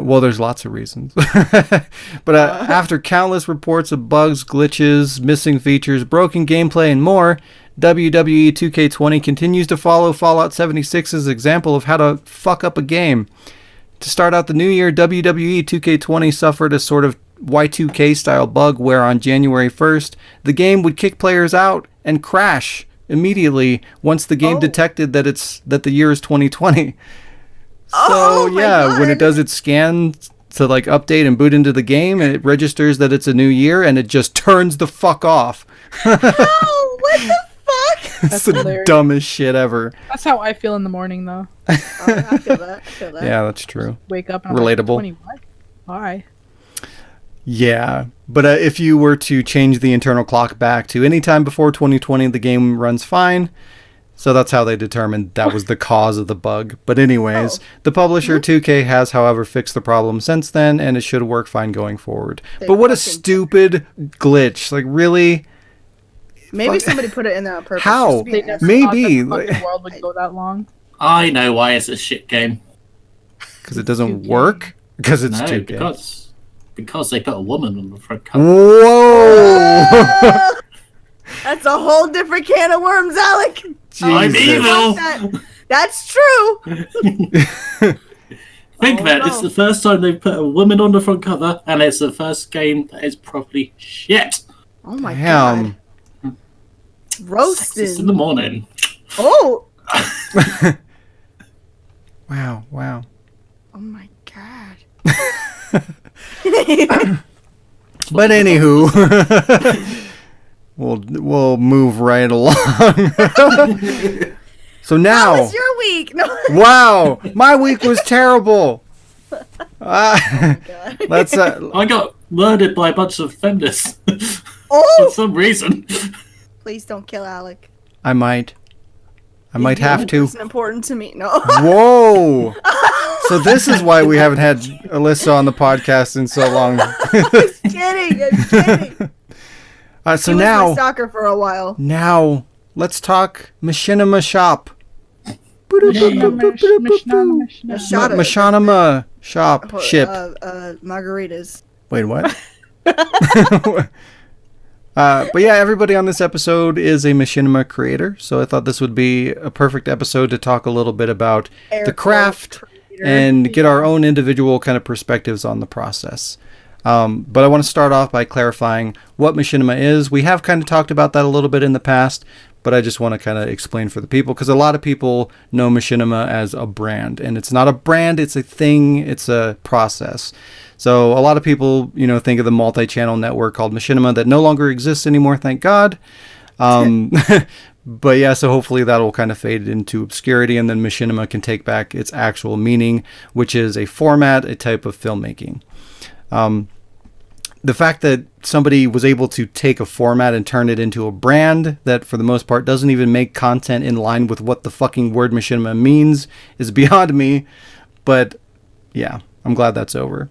Well, there's lots of reasons. But after countless reports of bugs, glitches, missing features, broken gameplay, and more, WWE 2K20 continues to follow Fallout 76's example of how to fuck up a game. To start out the new year, WWE 2K20 suffered a sort of Y2K style bug where on January 1st, the game would kick players out and crash immediately once the game Oh. detected that the year is 2020. So Oh my yeah, when it God. does its scan to like update and boot into the game, it registers that it's a new year and it just turns the fuck off. Oh, what the fuck? It's That's the hilarious. dumbest shit ever. That's how I feel in the morning, though. Oh, I feel that. I feel that. Yeah, that's true. Wake up and I'm Relatable. Like, 20 what? Why? Yeah, but if you were to change the internal clock back to any time before 2020, the game runs fine. So that's how they determined that was the cause of the bug. But anyways, the publisher 2K has, however, fixed the problem since then, and it should work fine going forward. But what a stupid glitch. Like, really? Maybe somebody put it in there on purpose. How? just to be They an never asshole. thought that Maybe. the fucking world would go that long. I know why it's a shit game. Because it doesn't 2K. work? Because it's No, 2K. because they put a woman on the front cover. Whoa! That's a whole different can of worms, Alec. I'm Jesus. evil. That's true. Think Oh, about it. no. It's the first time they've put a woman on the front cover, and it's the first game that is properly shit. Oh my Damn. god. Sexist in Roasted. the morning. Oh. Wow. Oh my god. But anywho, we'll move right along. So How now, was your week? No. wow, my week was terrible. God. Let's I got murdered by a bunch of feminists for Oh, some reason. please don't kill Alec. I might have to. It's important to me. No. Whoa. So this is why we haven't had Alyssa on the podcast in so long. Kidding. I'm kidding. So He was my now, stalker for a while. let's talk Machinima Shop. Machada. Machinima Shop ship. Margaritas. Wait, what? But yeah, everybody on this episode is a machinima creator, so I thought this would be a perfect episode to talk a little bit about the craft and get our own individual kind of perspectives on the process. But I want to start off by clarifying what machinima is. We have kind of talked about that a little bit in the past, but I just want to kind of explain for the people, because a lot of people know machinima as a brand, and it's not a brand, it's a thing, it's a process. So a lot of people, think of the multi-channel network called Machinima that no longer exists anymore, thank God. But yeah, so hopefully that will kind of fade into obscurity, and then Machinima can take back its actual meaning, which is a format, a type of filmmaking. The fact that somebody was able to take a format and turn it into a brand that for the most part doesn't even make content in line with what the fucking word Machinima means is beyond me. But yeah, I'm glad that's over.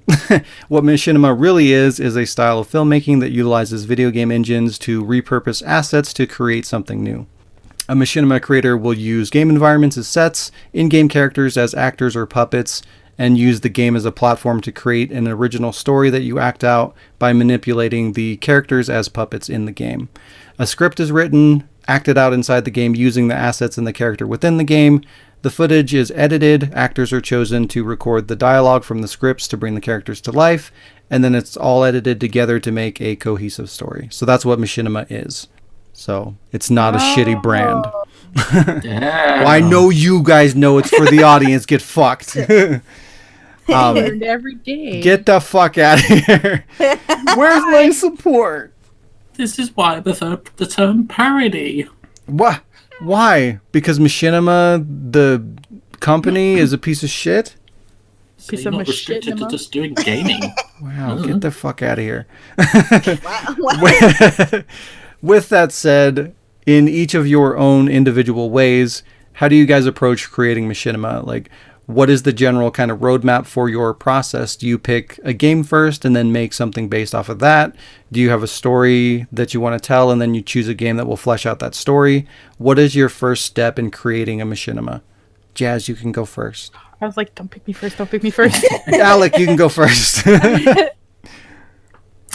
What machinima really is a style of filmmaking that utilizes video game engines to repurpose assets to create something new. A machinima creator will use game environments as sets, in-game characters as actors or puppets, and use the game as a platform to create an original story that you act out by manipulating the characters as puppets in the game. A script is written, acted out inside the game using the assets and the character within the game. The footage is edited, actors are chosen to record the dialogue from the scripts to bring the characters to life, and then it's all edited together to make a cohesive story. So that's what machinima is. So it's not a shitty brand. Damn. Well, I know you guys know it's for the audience. Get fucked. Learned every day. Get the fuck out of here. Where's my support? This is why I prefer the term parody. What? Why? Because Machinima, the company, is a piece of shit? So Piece you're of not restricted to machinima? just doing gaming. Wow, get the fuck out of here. Wow. With that said, in each of your own individual ways, how do you guys approach creating machinima? Like, what is the general kind of roadmap for your process? Do you pick a game first and then make something based off of that? Do you have a story that you want to tell and then you choose a game that will flesh out that story? What is your first step in creating a machinima? Jazz, you can go first. I was like, don't pick me first, don't pick me first. Alec, you can go first.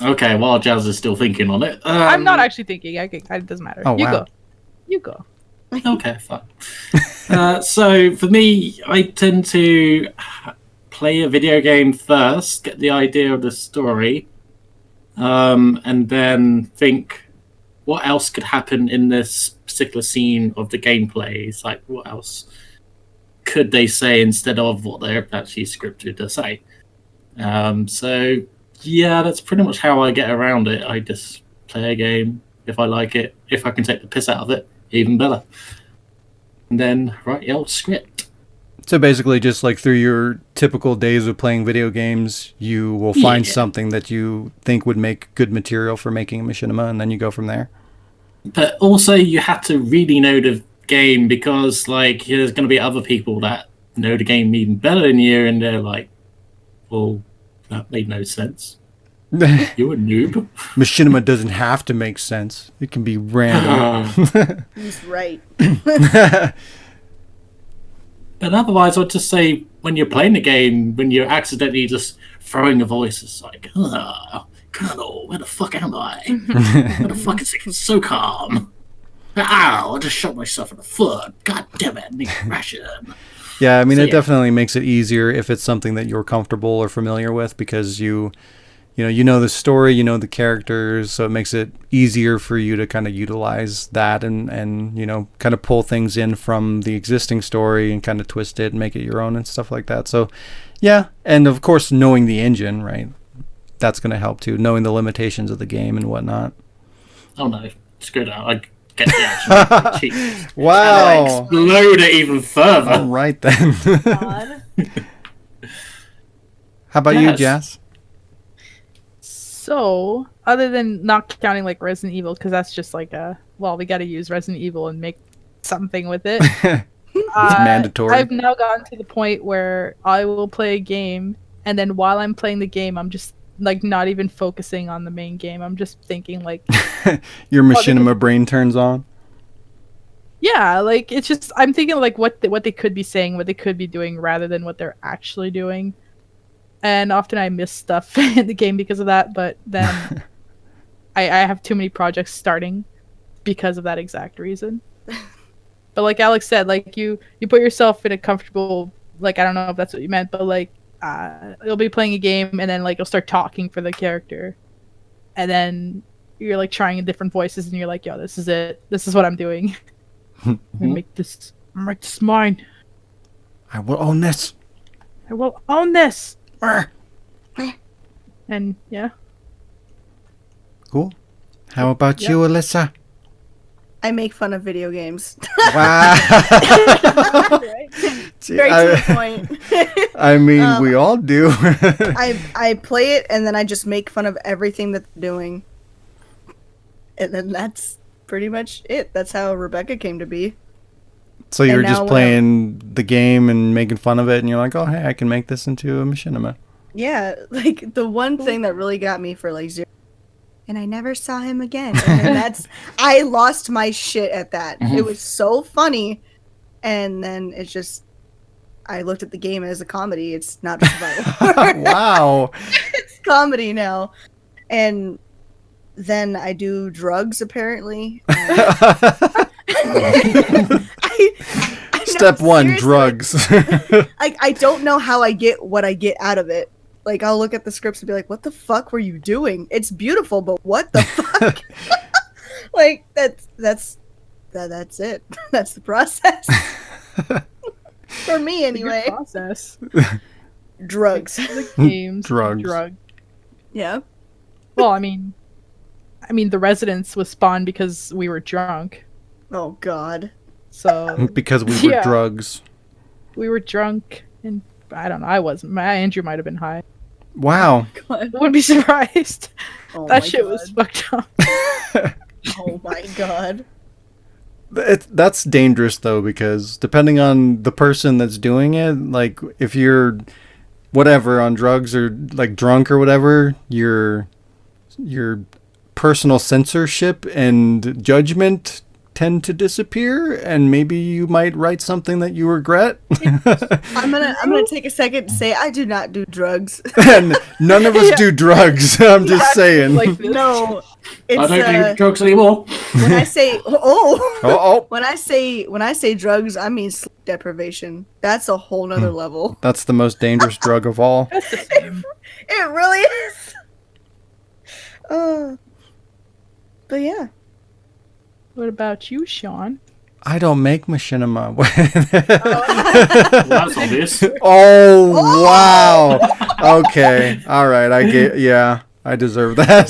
Okay, while Jazz is still thinking on it. I'm not actually thinking. It doesn't matter. Oh, You wow. go. You go. Okay, fine. So for me, I tend to play a video game first, get the idea of the story, and then think what else could happen in this particular scene of the gameplay. It's like, what else could they say instead of what they're actually scripted to say? So yeah, that's pretty much how I get around it. I just play a game. If I like it, if I can take the piss out of it, even better. And then write the old script. So basically, just like through your typical days of playing video games, you will find Yeah. something that you think would make good material for making a machinima, and then you go from there. But also, you have to really know the game because like there's going to be other people that know the game even better than you, and they're like, "Well, that made no sense. You're a noob." Machinima doesn't have to make sense. It can be random. He's right. But otherwise, I'd just say when you're playing the game, when you're accidentally just throwing a voice, it's like, Colonel, where the fuck am I? Where the fuck is it? It's so calm. Ow, I just shot myself in the foot. God damn it, I need a ration. Yeah, I mean, it definitely makes it easier if it's something that you're comfortable or familiar with, because you know the story, you know the characters, so it makes it easier for you to kind of utilize that and kind of pull things in from the existing story and kind of twist it and make it your own and stuff like that. So, yeah, and of course knowing the engine, right? That's going to help too, knowing the limitations of the game and whatnot. Oh no, screw that. I get the actual cheat. Wow. Explode it even further. All right then. God. How about you, Jazz? So, other than not counting like Resident Evil, because that's just like we got to use Resident Evil and make something with it. It's mandatory. I've now gotten to the point where I will play a game, and then while I'm playing the game, I'm just like not even focusing on the main game. I'm just thinking like your machinima brain turns on. Yeah, like it's just I'm thinking like what they could be saying, what they could be doing, rather than what they're actually doing. And often I miss stuff in the game because of that, but then I have too many projects starting because of that exact reason. But like Alex said, like you put yourself in a comfortable, like I don't know if that's what you meant, but like you'll be playing a game and then like you'll start talking for the character, and then you're like trying different voices and you're like, yo, this is it. This is what I'm doing. I'm gonna make this mine. I will own this. I will own this. And yeah. Cool. How about you, Alyssa? I make fun of video games. Wow. Straight to the point. I mean, we all do. I play it and then I just make fun of everything that they're doing. And then that's pretty much it. That's how Rebecca came to be. So you're just playing the game and making fun of it, and you're like, oh, hey, I can make this into a machinima. Yeah, like the one thing that really got me for like zero, and I never saw him again. And then I lost my shit at that. It was so funny, and then it's just, I looked at the game as a comedy. It's not survival. Wow. It's comedy now, and then I do drugs apparently. Step one, seriously. Drugs. I don't know how I get what I get out of it. Like, I'll look at the scripts and be like, what the fuck were you doing? It's beautiful, but what the fuck? Like, that's it. That's the process. For me, anyway. Process. Drugs. Games. Drugs. Drug. Yeah. Well, I mean, The Residence was spawned because we were drunk. Oh, God. So because we were drugs. We were drunk, and I don't know. I wasn't. Andrew might have been high. Wow. I wouldn't be surprised. Oh that shit was fucked up. Oh my God. That's dangerous though, because depending on the person that's doing it, like if you're whatever on drugs or like drunk or whatever, your personal censorship and judgment tend to disappear, and maybe you might write something that you regret. I'm gonna take a second to say I do not do drugs. And none of us do drugs. I'm just saying. Like no, it's, I don't do drugs anymore. When I say when I say drugs, I mean sleep deprivation. That's a whole nother level. That's the most dangerous drug of all. It really is. But yeah. What about you, Shaun? I don't make machinima. Well, that's obvious. Oh, wow. Okay. All right. I deserve that.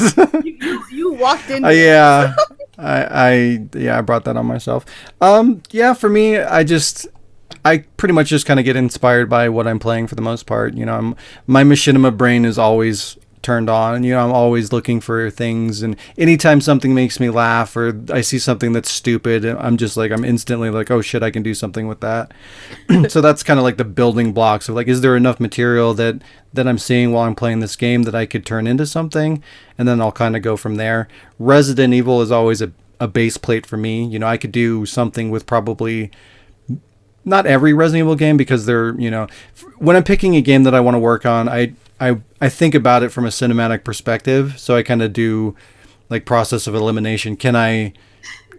You walked in. Yeah. I brought that on myself. Yeah, for me, I pretty much just kind of get inspired by what I'm playing for the most part. You know, my machinima brain is always turned on. You know, I'm always looking for things, and anytime something makes me laugh or I see something that's stupid, I'm instantly like, oh shit, I can do something with that. So that's kind of like the building blocks of like, is there enough material that I'm seeing while I'm playing this game that I could turn into something? And then I'll kind of go from there. Resident Evil is always a base plate for me. You know, I could do something with probably not every Resident Evil game, because they're, you know, when I'm picking a game that I want to work on, I think about it from a cinematic perspective. So I kind of do like process of elimination. Can I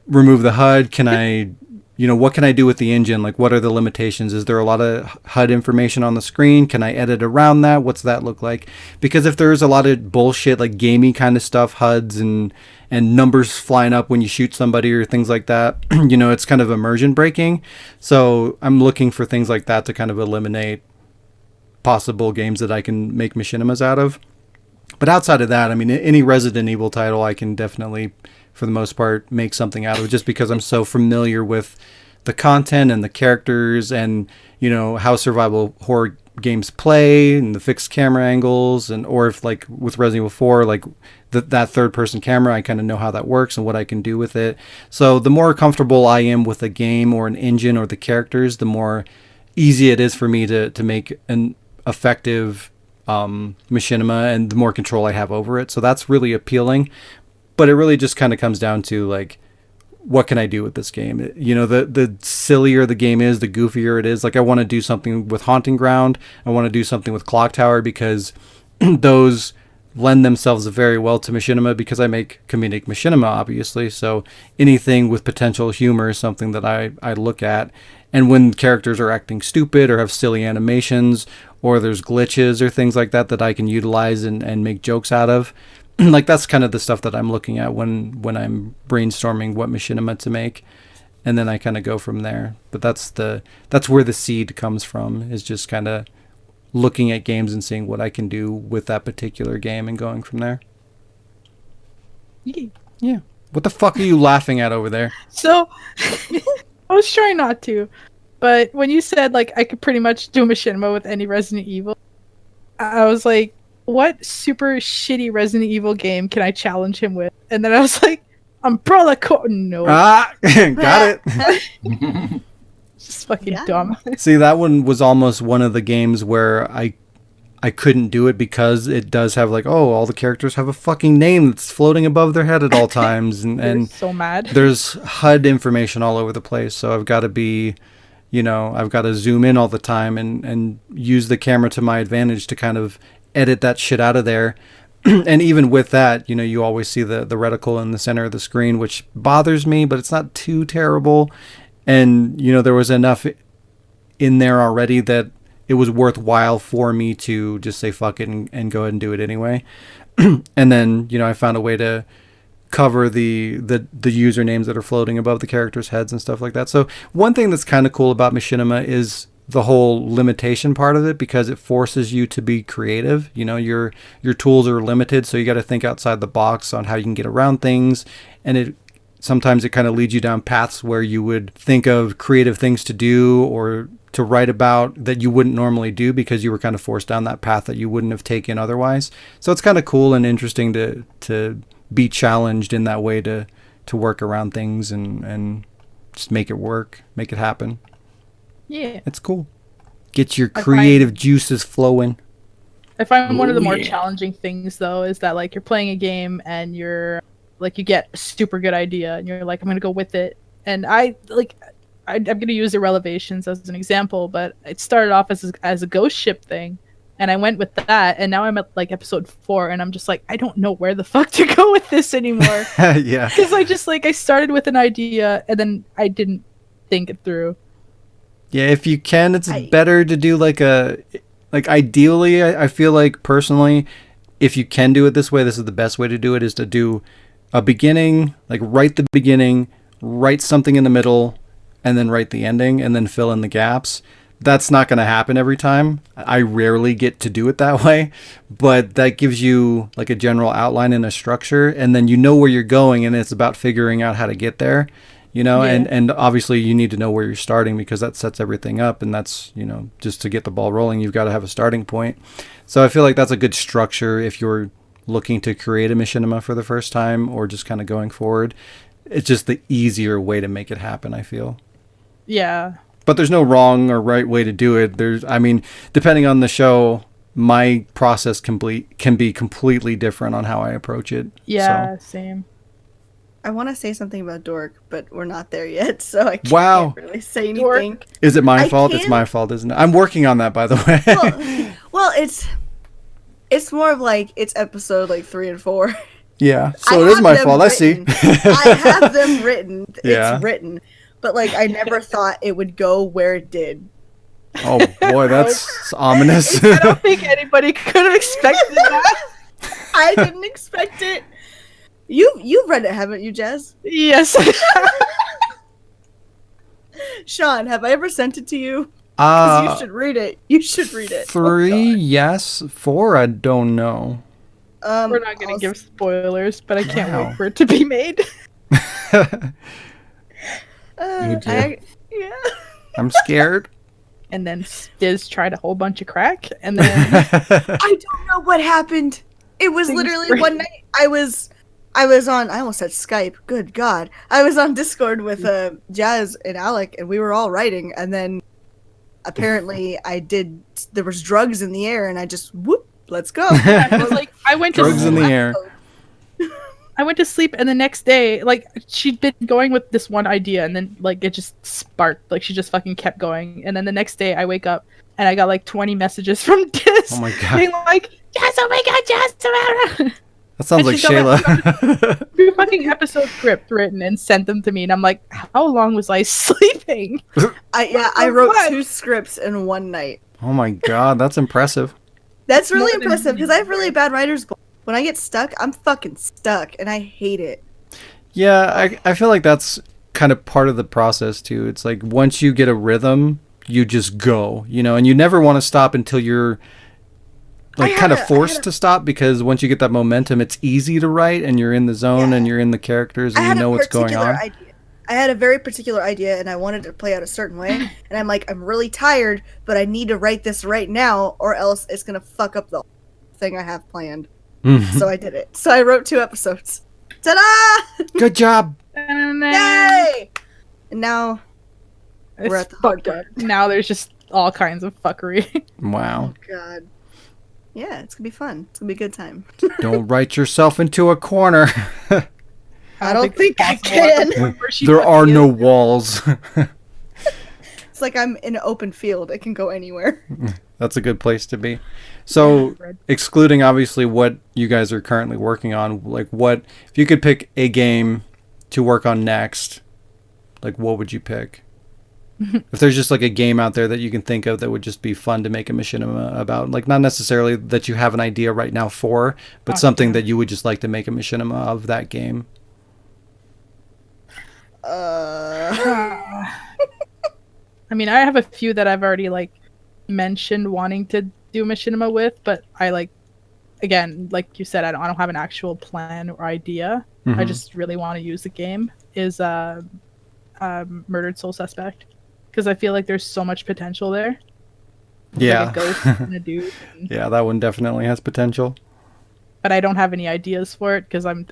remove the HUD? Can I, you know, what can I do with the engine? Like, what are the limitations? Is there a lot of HUD information on the screen? Can I edit around that? What's that look like? Because if there's a lot of bullshit, like gamey kind of stuff, HUDs and numbers flying up when you shoot somebody or things like that, you know, it's kind of immersion breaking. So I'm looking for things like that to kind of eliminate possible games that I can make machinimas out of. But outside of that, I mean, any Resident Evil title I can definitely, for the most part, make something out of, just because I'm so familiar with the content and the characters and, you know, how survival horror games play and the fixed camera angles, and or if like with Resident Evil 4, like that third person camera, I kind of know how that works and what I can do with it. So the more comfortable I am with a game or an engine or the characters, the more easy it is for me to make an effective machinima, and the more control I have over it. So that's really appealing. But it really just kind of comes down to like, what can I do with this game? You know, the sillier the game is, the goofier it is. Like, I want to do something with Haunting Ground. I want to do something with Clock Tower, because those lend themselves very well to machinima, because I make comedic machinima, obviously. So anything with potential humor is something that I look at. And when characters are acting stupid or have silly animations, or there's glitches or things like that I can utilize and make jokes out of, like, that's kind of the stuff that I'm looking at when I'm brainstorming what machinima to make. And then I kind of go from there. But that's where the seed comes from, is just kind of looking at games and seeing what I can do with that particular game and going from there. Yeah. What the fuck are you laughing at over there? So, I was trying not to, but when you said, like, I could pretty much do machinima with any Resident Evil, I was like, what super shitty Resident Evil game can I challenge him with? And then I was like, Umbrella Corps. No. Got it. Just fucking dumb. See, that one was almost one of the games where I couldn't do it, because it does have like, oh, all the characters have a fucking name that's floating above their head at all times, and so mad. There's HUD information all over the place, so I've got to be, you know, I've got to zoom in all the time and use the camera to my advantage to kind of edit that shit out of there. And even with that, you know, you always see the reticle in the center of the screen, which bothers me, but it's not too terrible. And, you know, there was enough in there already that it was worthwhile for me to just say fuck it and go ahead and do it anyway. And then, you know, I found a way to cover the usernames that are floating above the characters' heads and stuff like that. So one thing that's kind of cool about machinima is the whole limitation part of it, because it forces you to be creative. You know, your tools are limited, so you got to think outside the box on how you can get around things. And sometimes it kind of leads you down paths where you would think of creative things to do or to write about that you wouldn't normally do, because you were kind of forced down that path that you wouldn't have taken otherwise. So it's kind of cool and interesting to be challenged in that way, to work around things and just make it work, make it happen. Yeah. It's cool. Get your creative juices flowing. I find one of the more challenging things, though, is that, like, you're playing a game and you're like, you get a super good idea and you're like, I'm gonna go with it. And I'm gonna use the Revelations as an example, but it started off as a ghost ship thing, and I went with that, and now I'm at like episode 4, and I'm just like, I don't know where the fuck to go with this anymore. Yeah. Because I started with an idea and then I didn't think it through. Yeah, if you can, it's better to do ideally, I feel like personally, if you can do it this way, this is the best way to do it, is to do a beginning, like write the beginning, write something in the middle, and then write the ending, and then fill in the gaps. That's not going to happen every time. I rarely get to do it that way, but that gives you like a general outline and a structure, and then you know where you're going, and it's about figuring out how to get there, you know. Yeah. And obviously you need to know where you're starting, because that sets everything up, and that's, you know, just to get the ball rolling, you've got to have a starting point. So I feel like that's a good structure if you're looking to create a machinima for the first time or just kind of going forward. It's just the easier way to make it happen, I feel. Yeah. But there's no wrong or right way to do it. Depending on the show, my process can be completely different on how I approach it. Yeah, same. I want to say something about Dork, but we're not there yet, so I can't really say anything. Is it my fault? It's my fault, isn't it? I'm working on that, by the way. Well, it's more of like it's episode like 3 and 4. Yeah, so it is my fault. Written. I see. I have them written. Yeah. It's written, but like I never thought it would go where it did. Oh boy, that's ominous. I don't think anybody could have expected that. I didn't expect it. You've read it, haven't you, Jazz? Yes. Sean, have I ever sent it to you? Because you should read it. You should read it. 3, yes. 4, I don't know. We're not going to give spoilers, but I can't wait for it to be made. Yeah. I'm scared. And then Stiz tried a whole bunch of crack, and then I don't know what happened. It was literally one night. I was on. I almost said Skype. Good God! I was on Discord with Jazz and Alec, and we were all writing. And then apparently, there was drugs in the air, and I just whoop. Let's go. I was like, I went to drugs in the air. I went to sleep, and the next day, like, she'd been going with this one idea, and then, like, it just sparked. Like, she just fucking kept going. And then the next day, I wake up, and I got, like, 20 messages from Dis. Oh, my God. Being like, yes, oh, my God, yes. That sounds like Shayla. Two fucking episode script written and sent them to me, and I'm like, how long was I sleeping? I wrote 2 scripts in one night. Oh, my God. That's impressive. That's really impressive, because I have really bad writer's block. When I get stuck, I'm fucking stuck, and I hate it. Yeah, I feel like that's kind of part of the process, too. It's like once you get a rhythm, you just go, and you never want to stop until you're like kind of forced to stop, because once you get that momentum, it's easy to write, and you're in the zone, and you're in the characters, and you know what's going on. I had a very particular idea, and I wanted to play out a certain way, and I'm like, I'm really tired, but I need to write this right now, or else it's going to fuck up the whole thing I have planned. So I did it. So I wrote 2 episodes. Ta-da! Good job! Yay! And now we're at the hard part. Now there's just all kinds of fuckery. Wow. Oh, God. Yeah, it's going to be fun. It's going to be a good time. Don't write yourself into a corner. I don't think I can. There are no walls. It's like I'm in an open field. It can go anywhere. That's a good place to be. So, excluding obviously what you guys are currently working on, like if you could pick a game to work on next, like what would you pick? If there's just like a game out there that you can think of that would just be fun to make a machinima about, like not necessarily that you have an idea right now for, but something that you would just like to make a machinima of that game. I mean, I have a few that I've already like mentioned wanting to do machinima with, but I again, like you said, I don't have an actual plan or idea. Mm-hmm. I just really want to use the game. Is Murdered Soul Suspect, because I feel like there's so much potential there. Yeah, like a ghost and a dude. Yeah, that one definitely has potential. But I don't have any ideas for it because I'm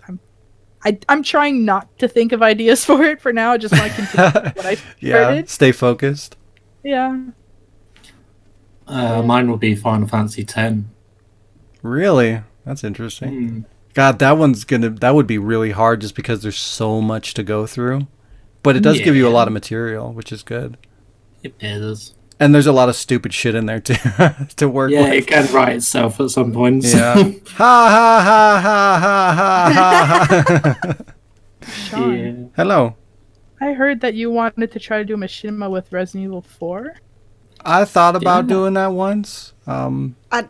trying not to think of ideas for it for now. I just want to continue what I started. Stay focused. Yeah. Mine would be Final Fantasy X. Really? That's interesting. God, that would be really hard just because there's so much to go through. But it does give you a lot of material, which is good. It is. And there's a lot of stupid shit in there too to work with. Yeah, it can write itself at some points. Yeah. Ha ha ha ha ha ha ha. Sean, Yeah. Hello. I heard that you wanted to try to do machinima with Resident Evil 4. I thought about doing that once. I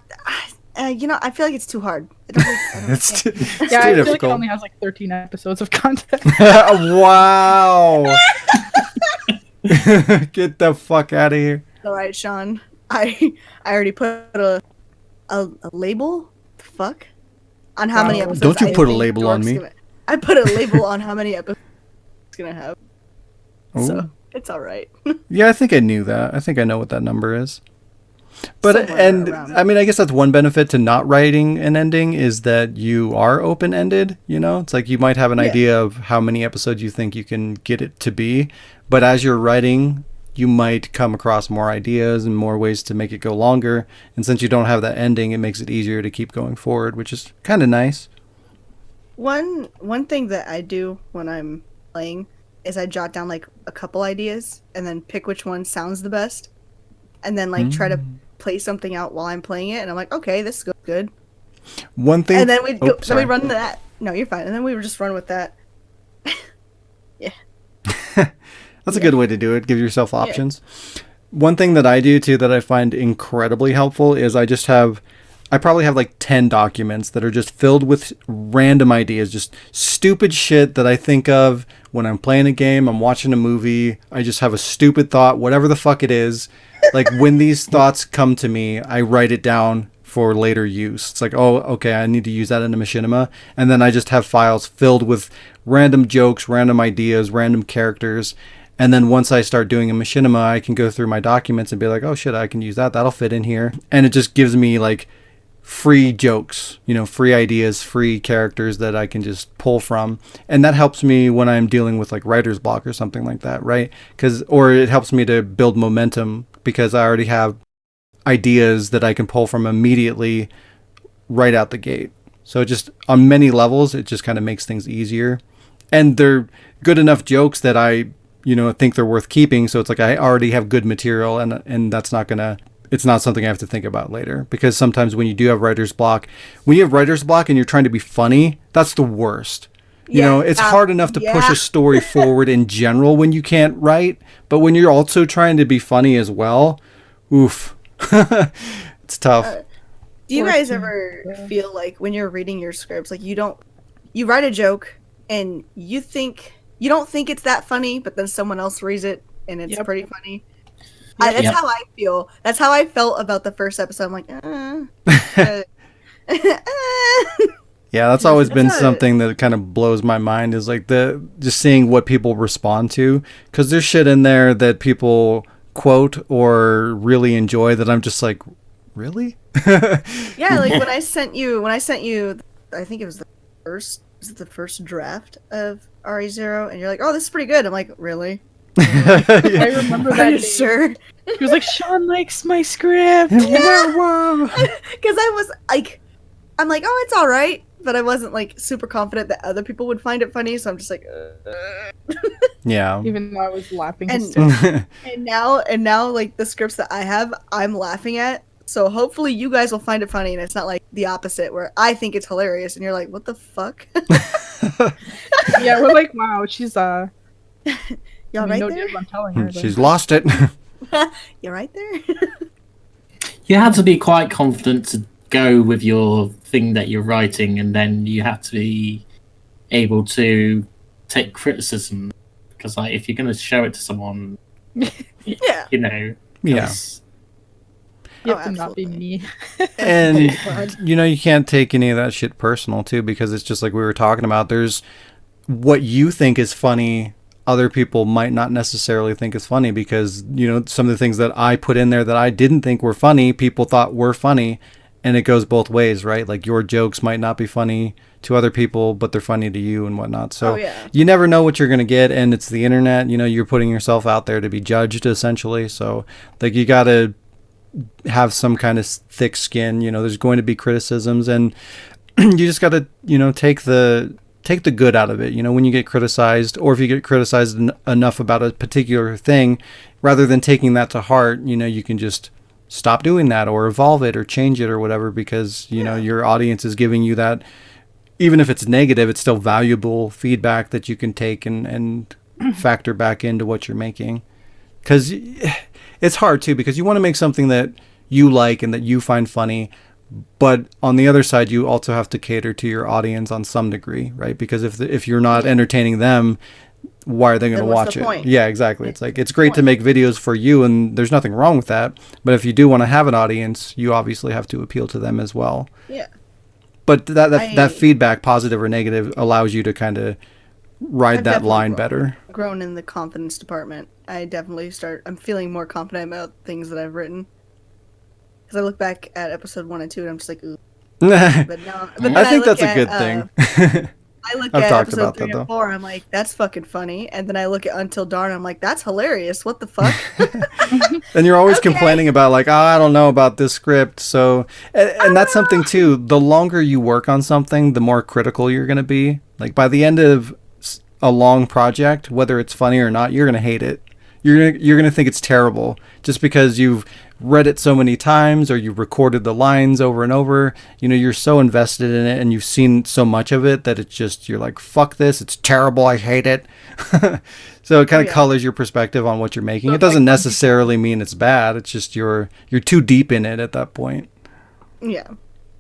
feel like it's too hard. It's too Yeah, I feel like it difficult. only has like 13 episodes of content. Wow. Get the fuck out of here. All right, Sean. I already put a label. The fuck? On how many episodes? Don't you I put a think label on Dork's me. I put a label on how many episodes it's gonna have. Ooh. So it's all right. Yeah, I think I knew that. I think I know what that number is. But somewhere and around. I mean, I guess that's one benefit to not writing an ending is that you are open ended. You know, it's like you might have an Yeah. idea of how many episodes you think you can get it to be, but as you're writing, you might come across more ideas and more ways to make it go longer. And since you don't have that ending, it makes it easier to keep going forward, which is kind of nice. One thing that I do when I'm playing is I jot down like a couple ideas and then pick which one sounds the best, and then like try to play something out while I'm playing it, and I'm like, okay, this goes good, One thing, and then we oh, then sorry. we run that. No, you're fine. And then we would just run with that. That's a good way to do it. Give yourself options. One thing that I do too that I find incredibly helpful is I probably have like 10 documents that are just filled with random ideas, just stupid shit that I think of when I'm playing a game, I'm watching a movie, I just have a stupid thought, whatever the fuck it is. Like when these thoughts come to me, I write it down for later use. It's like, oh, okay, I need to use that in a machinima. And then I just have files filled with random jokes, random ideas, random characters. And then once I start doing a machinima, I can go through my documents and be like, oh shit, I can use that. That'll fit in here. And it just gives me like free jokes, free ideas, free characters that I can just pull from. And that helps me when I'm dealing with like writer's block or something like that, right? Or it helps me to build momentum because I already have ideas that I can pull from immediately right out the gate. So just on many levels, it just kind of makes things easier. And they're good enough jokes that I think they're worth keeping. So it's like I already have good material, and that's it's not something I have to think about later. Because sometimes when you have writer's block and you're trying to be funny, that's the worst. It's hard enough to push a story forward in general when you can't write, but when you're also trying to be funny as well, oof, it's tough. Do you guys ever feel like when you're reading your scripts, like you write a joke and you don't think it's that funny, but then someone else reads it and it's pretty funny? That's how I feel. That's how I felt about the first episode. I'm like, Yeah, that's always been something that kind of blows my mind is like just seeing what people respond to, because there's shit in there that people quote or really enjoy that I'm just like, really? Yeah, like when I sent you, I think it was the first draft of RE0, and you're like, oh, this is pretty good. I'm like, really? I remember that. Are you day. sure? He was like, Shaun likes my script. Because I was like, I'm like, oh, it's all right, but I wasn't like super confident that other people would find it funny, so I'm just like, Yeah. Even though I was laughing. and now like the scripts that I have, I'm laughing at. So hopefully you guys will find it funny, and it's not like the opposite where I think it's hilarious and you're like, what the fuck? Yeah, we're like, wow, she's Y'all right no there? dib, I'm telling her. She's lost it. You're right there. You had to be quite confident to go with your thing that you're writing, and then you have to be able to take criticism, because like if you're going to show it to someone, Yeah. Yeah. You have to not be me. And you can't take any of that shit personal too, because it's just like we were talking about, there's what you think is funny, other people might not necessarily think is funny, because some of the things that I put in there that I didn't think were funny, people thought were funny. And it goes both ways, right? Like your jokes might not be funny to other people, but they're funny to you and whatnot. So you never know what you're going to get. And it's the internet, you're putting yourself out there to be judged essentially. So like you got to have some kind of thick skin, there's going to be criticisms, and you just got to, take the good out of it. When you get criticized, or if you get criticized enough about a particular thing, rather than taking that to heart, you can just stop doing that or evolve it or change it or whatever, because your audience is giving you that. Even if it's negative, it's still valuable feedback that you can take and factor back into what you're making. Because it's hard too, because you want to make something that you like and that you find funny, but on the other side you also have to cater to your audience on some degree, right? Because if you're not entertaining them, why are they going to watch it? Point? Yeah, exactly. It's like, it's great to make videos for you, and there's nothing wrong with that, but if you do want to have an audience, you obviously have to appeal to them as well. Yeah. But that feedback, positive or negative, allows you to kind of ride that line better. Grown in the confidence department. I'm feeling more confident about things that I've written. because I look back at episode 1 and 2 and I'm just like, ooh. I But then I think look that's a at, good thing. I look I've at talked episode about 3 that, though. and 4, I'm like, that's fucking funny. And then I look at Until Dawn, I'm like, that's hilarious. What the fuck? And you're always Okay. complaining about like, oh, I don't know about this script. So, and that's something too. The longer you work on something, the more critical you're going to be. Like by the end of a long project, whether it's funny or not, you're going to hate it. You're gonna think it's terrible just because you've read it so many times or you've recorded the lines over and over. You know, you're so invested in it and you've seen so much of it that it's just, you're like, fuck this, it's terrible, I hate it. So it kind of colors your perspective on what you're making. It doesn't necessarily mean it's bad. It's just you're too deep in it at that point. Yeah.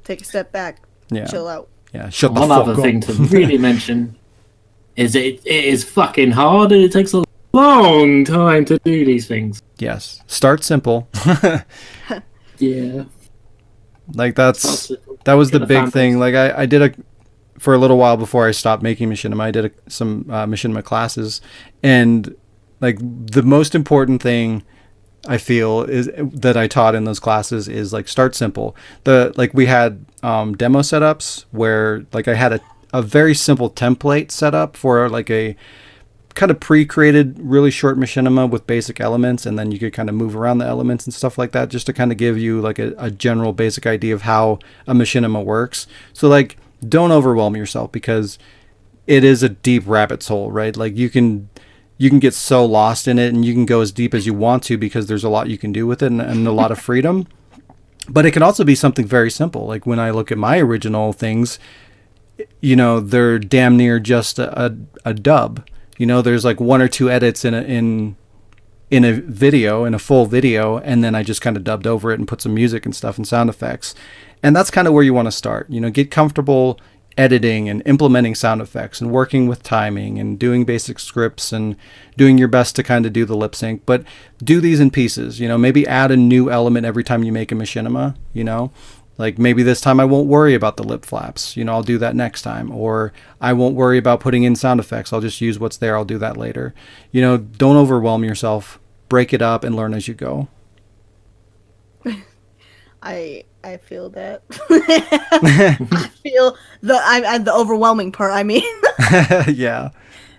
Take a step back. Yeah. Chill out. Yeah. Shut the One fuck other up. thing to really mention is it is fucking hard and it takes a long time to do these things. Yes. Start simple. Yeah. Like that was the big thing. Like I did for a little while before I stopped making machinima, I did some machinima classes, and like the most important thing I feel is that I taught in those classes is like start simple. We had demo setups where like I had a very simple template set up for like a kind of pre-created really short machinima with basic elements, and then you could kind of move around the elements and stuff like that just to kind of give you like a general basic idea of how a machinima works. So like don't overwhelm yourself because it is a deep rabbit's hole, right? Like you can get so lost in it and you can go as deep as you want to because there's a lot you can do with it and a lot of freedom. But it can also be something very simple. Like when I look at my original things, you know, they're damn near just a dub. You know, there's like one or two edits in a video, in a full video, and then I just kind of dubbed over it and put some music and stuff and sound effects. And that's kind of where you want to start. You know, get comfortable editing and implementing sound effects and working with timing and doing basic scripts and doing your best to kind of do the lip sync. But do these in pieces. You know, maybe add a new element every time you make a machinima, you know. Like maybe this time I won't worry about the lip flaps. You know, I'll do that next time. Or I won't worry about putting in sound effects. I'll just use what's there. I'll do that later. You know, don't overwhelm yourself. Break it up and learn as you go. I feel that. I feel the overwhelming part. I mean, Yeah.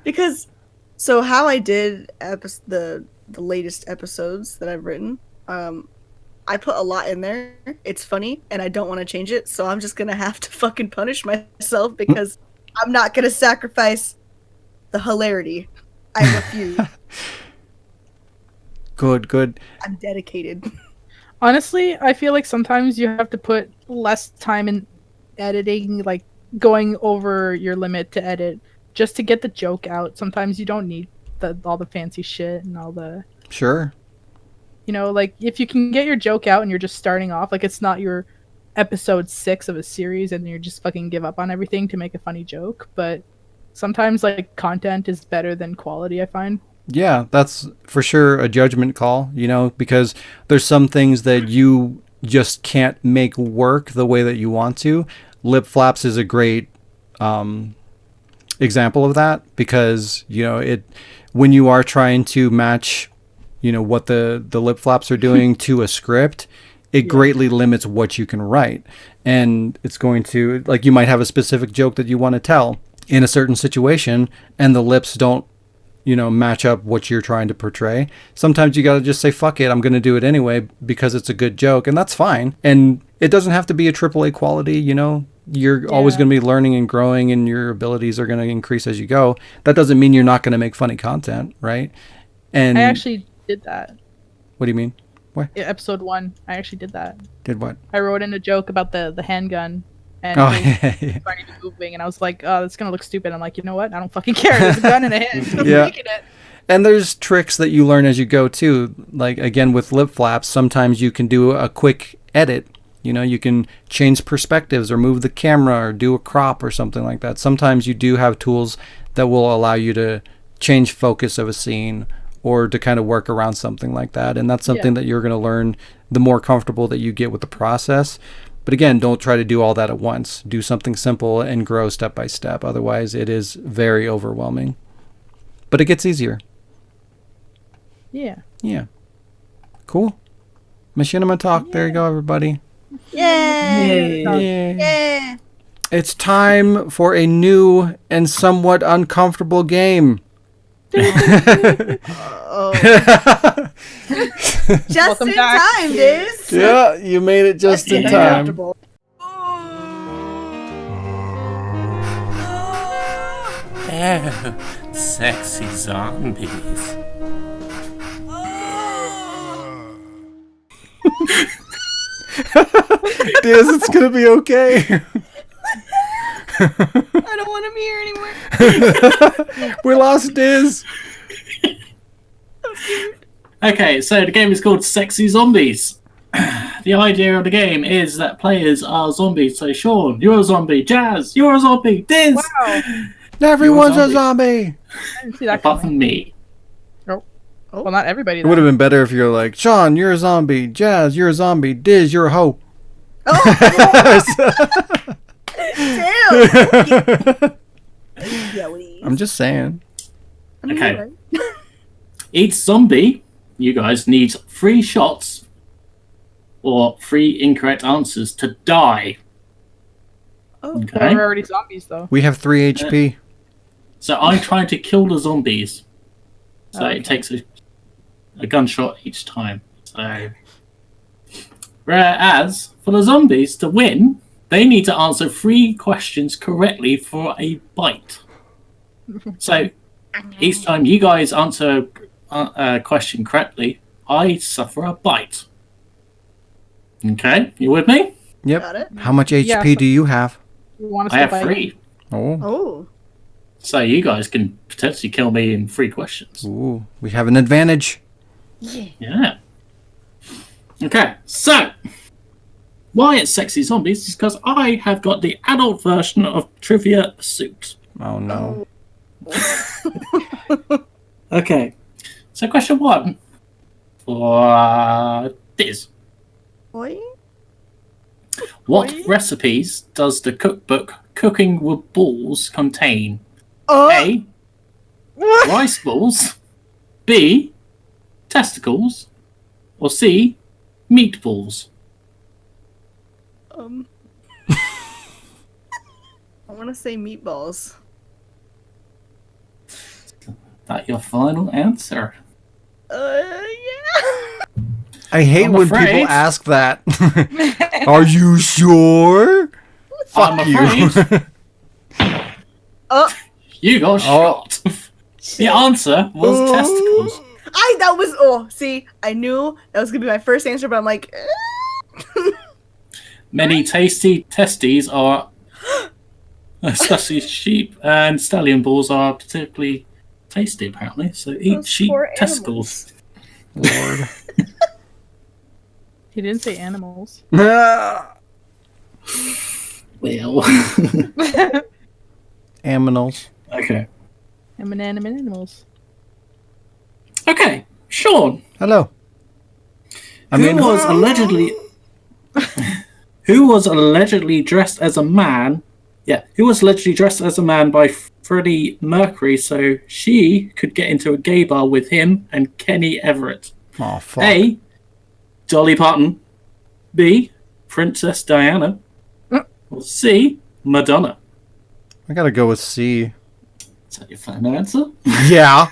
because so how I did the latest episodes that I've written, I put a lot in there. It's funny, and I don't want to change it, so I'm just gonna have to fucking punish myself because I'm not gonna sacrifice the hilarity. I refuse. Good. I'm dedicated. Honestly, I feel like sometimes you have to put less time in editing, like going over your limit to edit, just to get the joke out. Sometimes you don't need all the fancy shit and all the... Sure. You know, like, if you can get your joke out and you're just starting off, like, it's not your episode 6 of a series and you're just fucking give up on everything to make a funny joke, but sometimes, like, content is better than quality, I find. Yeah, that's for sure a judgment call, you know, because there's some things that you just can't make work the way that you want to. Lip flaps is a great example of that because, you know, when you are trying to match, you know, what the lip flaps are doing to a script, it greatly limits what you can write. And it's going to, like, you might have a specific joke that you want to tell in a certain situation and the lips don't, you know, match up what you're trying to portray. Sometimes you got to just say, fuck it, I'm going to do it anyway because it's a good joke, and that's fine. And it doesn't have to be a AAA quality, you know. You're always going to be learning and growing, and your abilities are going to increase as you go. That doesn't mean you're not going to make funny content, right? And I actually did that. What do you mean? What? Episode 1, I actually did that. Did what? I wrote in a joke about the handgun. And yeah. started moving, and I was like, "Oh, that's gonna look stupid." I'm like, "You know what? I don't fucking care. There's a gun in a hand. I'm making it." And there's tricks that you learn as you go too. Like again with lip flaps, sometimes you can do a quick edit. You know, you can change perspectives or move the camera or do a crop or something like that. Sometimes you do have tools that will allow you to change focus of a scene or to kind of work around something like that. And that's something that you're going to learn the more comfortable that you get with the process. But again, don't try to do all that at once. Do something simple and grow step by step. Otherwise, it is very overwhelming. But it gets easier. Yeah. Yeah. Cool. Machinima talk. There you go, everybody. Yay! Yay. Yeah. It's time for a new and somewhat uncomfortable game. Oh. Just Welcome in back. time, Diz. Yeah, you made it just in Yeah. time. Comfortable. Oh, sexy zombies. Diz, it's gonna be okay. I don't want him here anymore. We lost Diz. Okay, so the game is called Sexy Zombies. The idea of the game is that players are zombies. So Sean, you're a zombie. Jazz, you're a zombie. Diz, Wow. Everyone's You're a a zombie. I didn't see that apart coming. from me. Well, not everybody. It would have Then. been better if you're like, Sean, you're a zombie. Jazz, you're a zombie. Diz, you're a hoe. I'm just saying. Okay. Each zombie, you guys, needs 3 shots or 3 incorrect answers to die. Oh, But Okay. we're already zombies, though. We have 3 HP. So I'm trying to kill the zombies. So Okay. it takes a gunshot each time. So, whereas for the zombies to win, they need to answer 3 questions correctly for a bite. So each time you guys answer a question correctly, I suffer a bite. Okay, you with me? Yep. got it. How much HP so- do you have? You want to I have stop by? 3. Oh. Oh. So you guys can potentially kill me in 3 questions. Ooh. We have an advantage. Yeah. Okay, so why it's Sexy Zombies is because I have got the adult version of Trivia Pursuit. Oh no. Okay, so question 1 for Diz. Boy. What Oi. recipes does the cookbook Cooking with Balls contain? Oh. A. Rice balls. B. Testicles. Or C. Meatballs. I want to say meatballs. That your final answer? Yeah. I hate I'm when afraid- people ask that. Are you sure? Fuck I'm you. afraid Oh. you got shot. The answer was testicles. That was see, I knew that was gonna be my first answer, but I'm like, Many tasty testes are, especially sheep and stallion balls are particularly tasty apparently. So eat Those sheep poor testicles. Lord. He didn't say animals. Well, Aminals. okay. Animals. Okay, Sean. Hello. Who was allegedly dressed as a man? Yeah, who was allegedly dressed as a man by Freddie Mercury so she could get into a gay bar with him and Kenny Everett? Oh fuck. A. Dolly Parton. B. Princess Diana. Or C. Madonna. I gotta go with C. Is that your final answer? Yeah.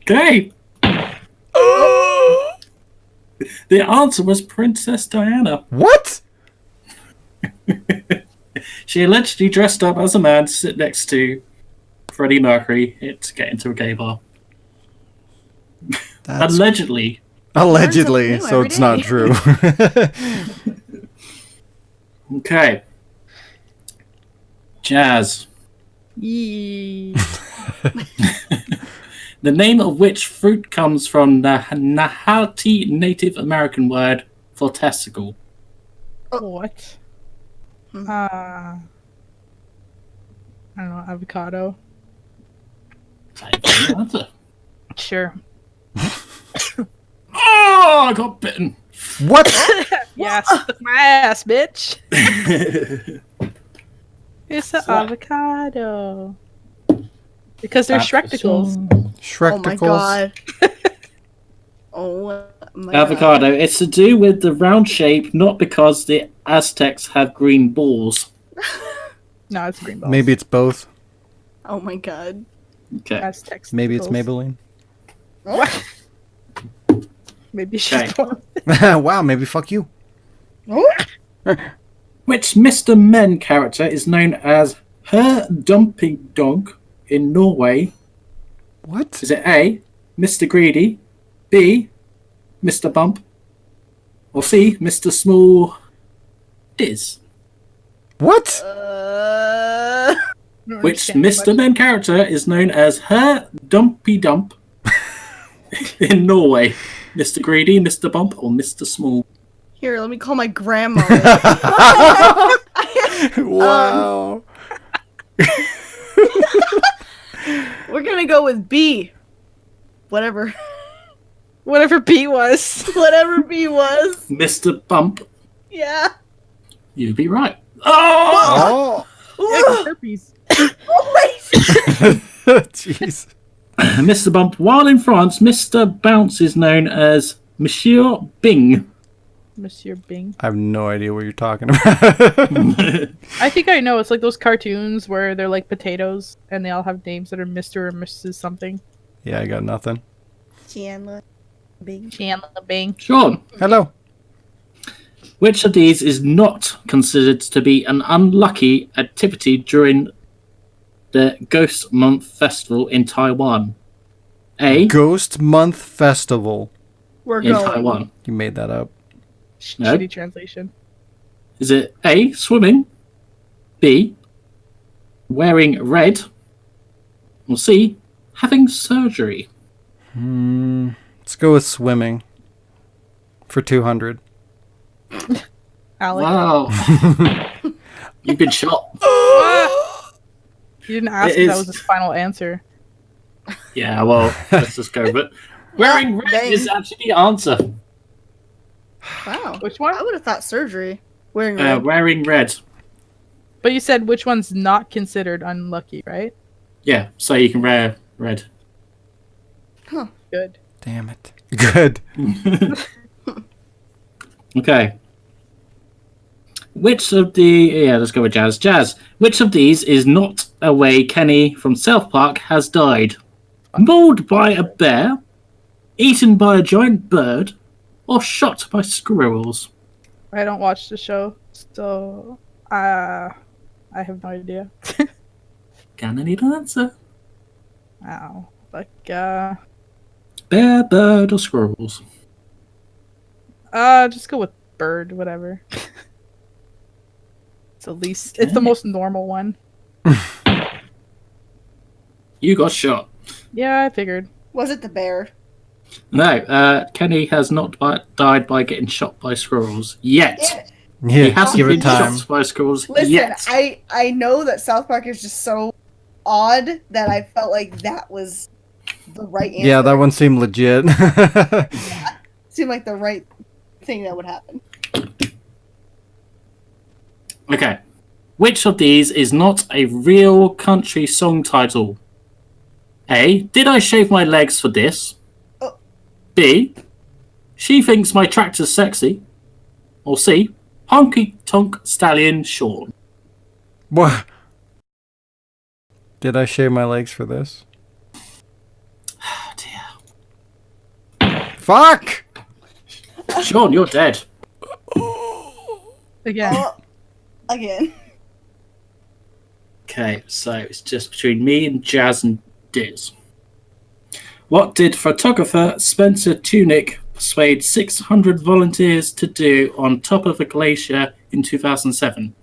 Okay. The answer was Princess Diana. What? She allegedly dressed up as a man to sit next to Freddie Mercury to get into a gay bar. That's Allegedly. allegedly, Learn something new so every it's not day. true. Okay. Jazz. Yee. The name of which fruit comes from the Nahati Native American word for testicle? What? I don't know. Avocado. Is that your final answer? Sure. Oh, I got bitten. What? Yes, took my ass, bitch. It's an So- avocado. Because they're That's for shrecticles. sure. oh my Shrecticles. god. Oh, my Avocado. It's to do with the round shape, not because the Aztecs have green balls. No, it's green balls. Maybe it's both. Oh my god. Okay. Aztecs. Maybe it's balls. Maybelline. Oh. Maybe she's Okay. born. Wow, maybe fuck you. Oh. Which Mr. Men character is known as Her Dumping Dog in Norway? What? Is it A, Mr. Greedy, B, Mr. Bump, or C, Mr. Small Diz? What? Which Mr. Men character is known as Her Dumpy Dump in Norway? Mr. Greedy, Mr. Bump, or Mr. Small? Here, let me call my grandma. Wow. We're gonna go with B. Whatever. Whatever B was. Whatever B was. Mr. Bump, Yeah. you'd be right. Oh! Oh. Herpes. Oh wait. Jeez. Mr. Bump, while in France, Mr. Bounce is known as Monsieur Bing. Monsieur Bing. I have no idea what you're talking about. I think I know. It's like those cartoons where they're like potatoes and they all have names that are Mr. or Mrs. something. Yeah, I got nothing. Chandler. Bing. Chandler Bing. Sean, Hello. which of these is not considered to be an unlucky activity during the Ghost Month Festival in Taiwan? A, Ghost Month Festival. We're in going. Taiwan. You made that up. No. Shitty translation. Is it A, swimming, B, wearing red, or C, having surgery? Let's go with swimming. For 200. Alec. Wow. You've been shot. You didn't ask It if that is- was his final answer. Yeah, well, let's just go. But wearing red dang. is actually the answer. Wow. Which one? I would have thought surgery. Wearing red. Wearing red. But you said which one's not considered unlucky, right? Yeah, so you can wear red. Good. Damn it. Good. Okay. Which of the... Yeah, let's go with Jazz. Jazz, which of these is not a way Kenny from South Park has died? Mauled by a bear, eaten by a giant bird, or shot by squirrels? I don't watch the show, so I have no idea. Gonna need an answer. Ow. Like, Bear, bird, or squirrels? just go with bird, whatever. It's the least. It's the most normal one. You got shot. Yeah, I figured. Was it the bear? No, Kenny has not died by getting shot by squirrels yet. Damn it. Yeah, He hasn't give been it time. shot by squirrels Listen, yet. I know that South Park is just so odd that I felt like that was the right answer. Yeah, that one seemed legit. seemed like the right thing that would happen. Okay. Which of these is not a real country song title? A. Did I shave my legs for this? Oh. B. She thinks my tractor's sexy. Or C. Honky Tonk Stallion Sean. What? Did I shave my legs for this? Oh, dear. Fuck! Sean, you're dead. Again. Oh, again. Okay, so it's just between me and Jazz and Diz. What did photographer Spencer Tunick persuade 600 volunteers to do on top of a glacier in 2007?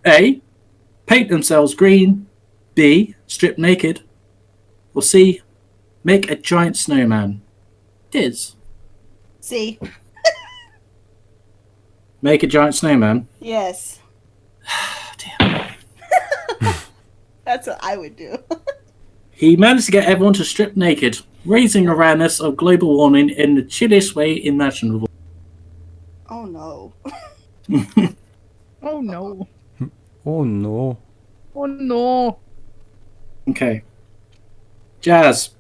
A. Paint themselves green. B. Strip naked. Or C. Make a giant snowman. Diz. See. Make a giant snowman. Yes. Damn. That's what I would do. He managed to get everyone to strip naked, raising awareness of global warming in the chilliest way imaginable. Oh no. Oh no. Oh no. Oh no. Okay. Jazz.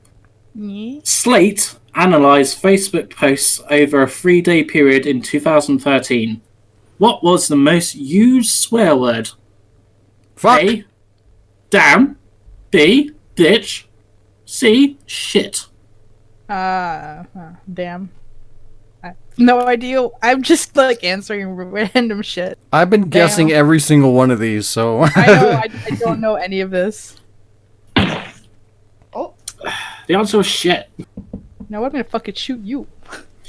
Yeah. Slate analysed Facebook posts over a 3-day period in 2013. What was the most used swear word? Fuck. A. Damn. B. Bitch. C. Shit. Damn. I have no idea. I'm just like answering random shit. I've been guessing every single one of these, so. I know. I don't know any of this. Oh, The answer was shit. Now I'm gonna fucking shoot you.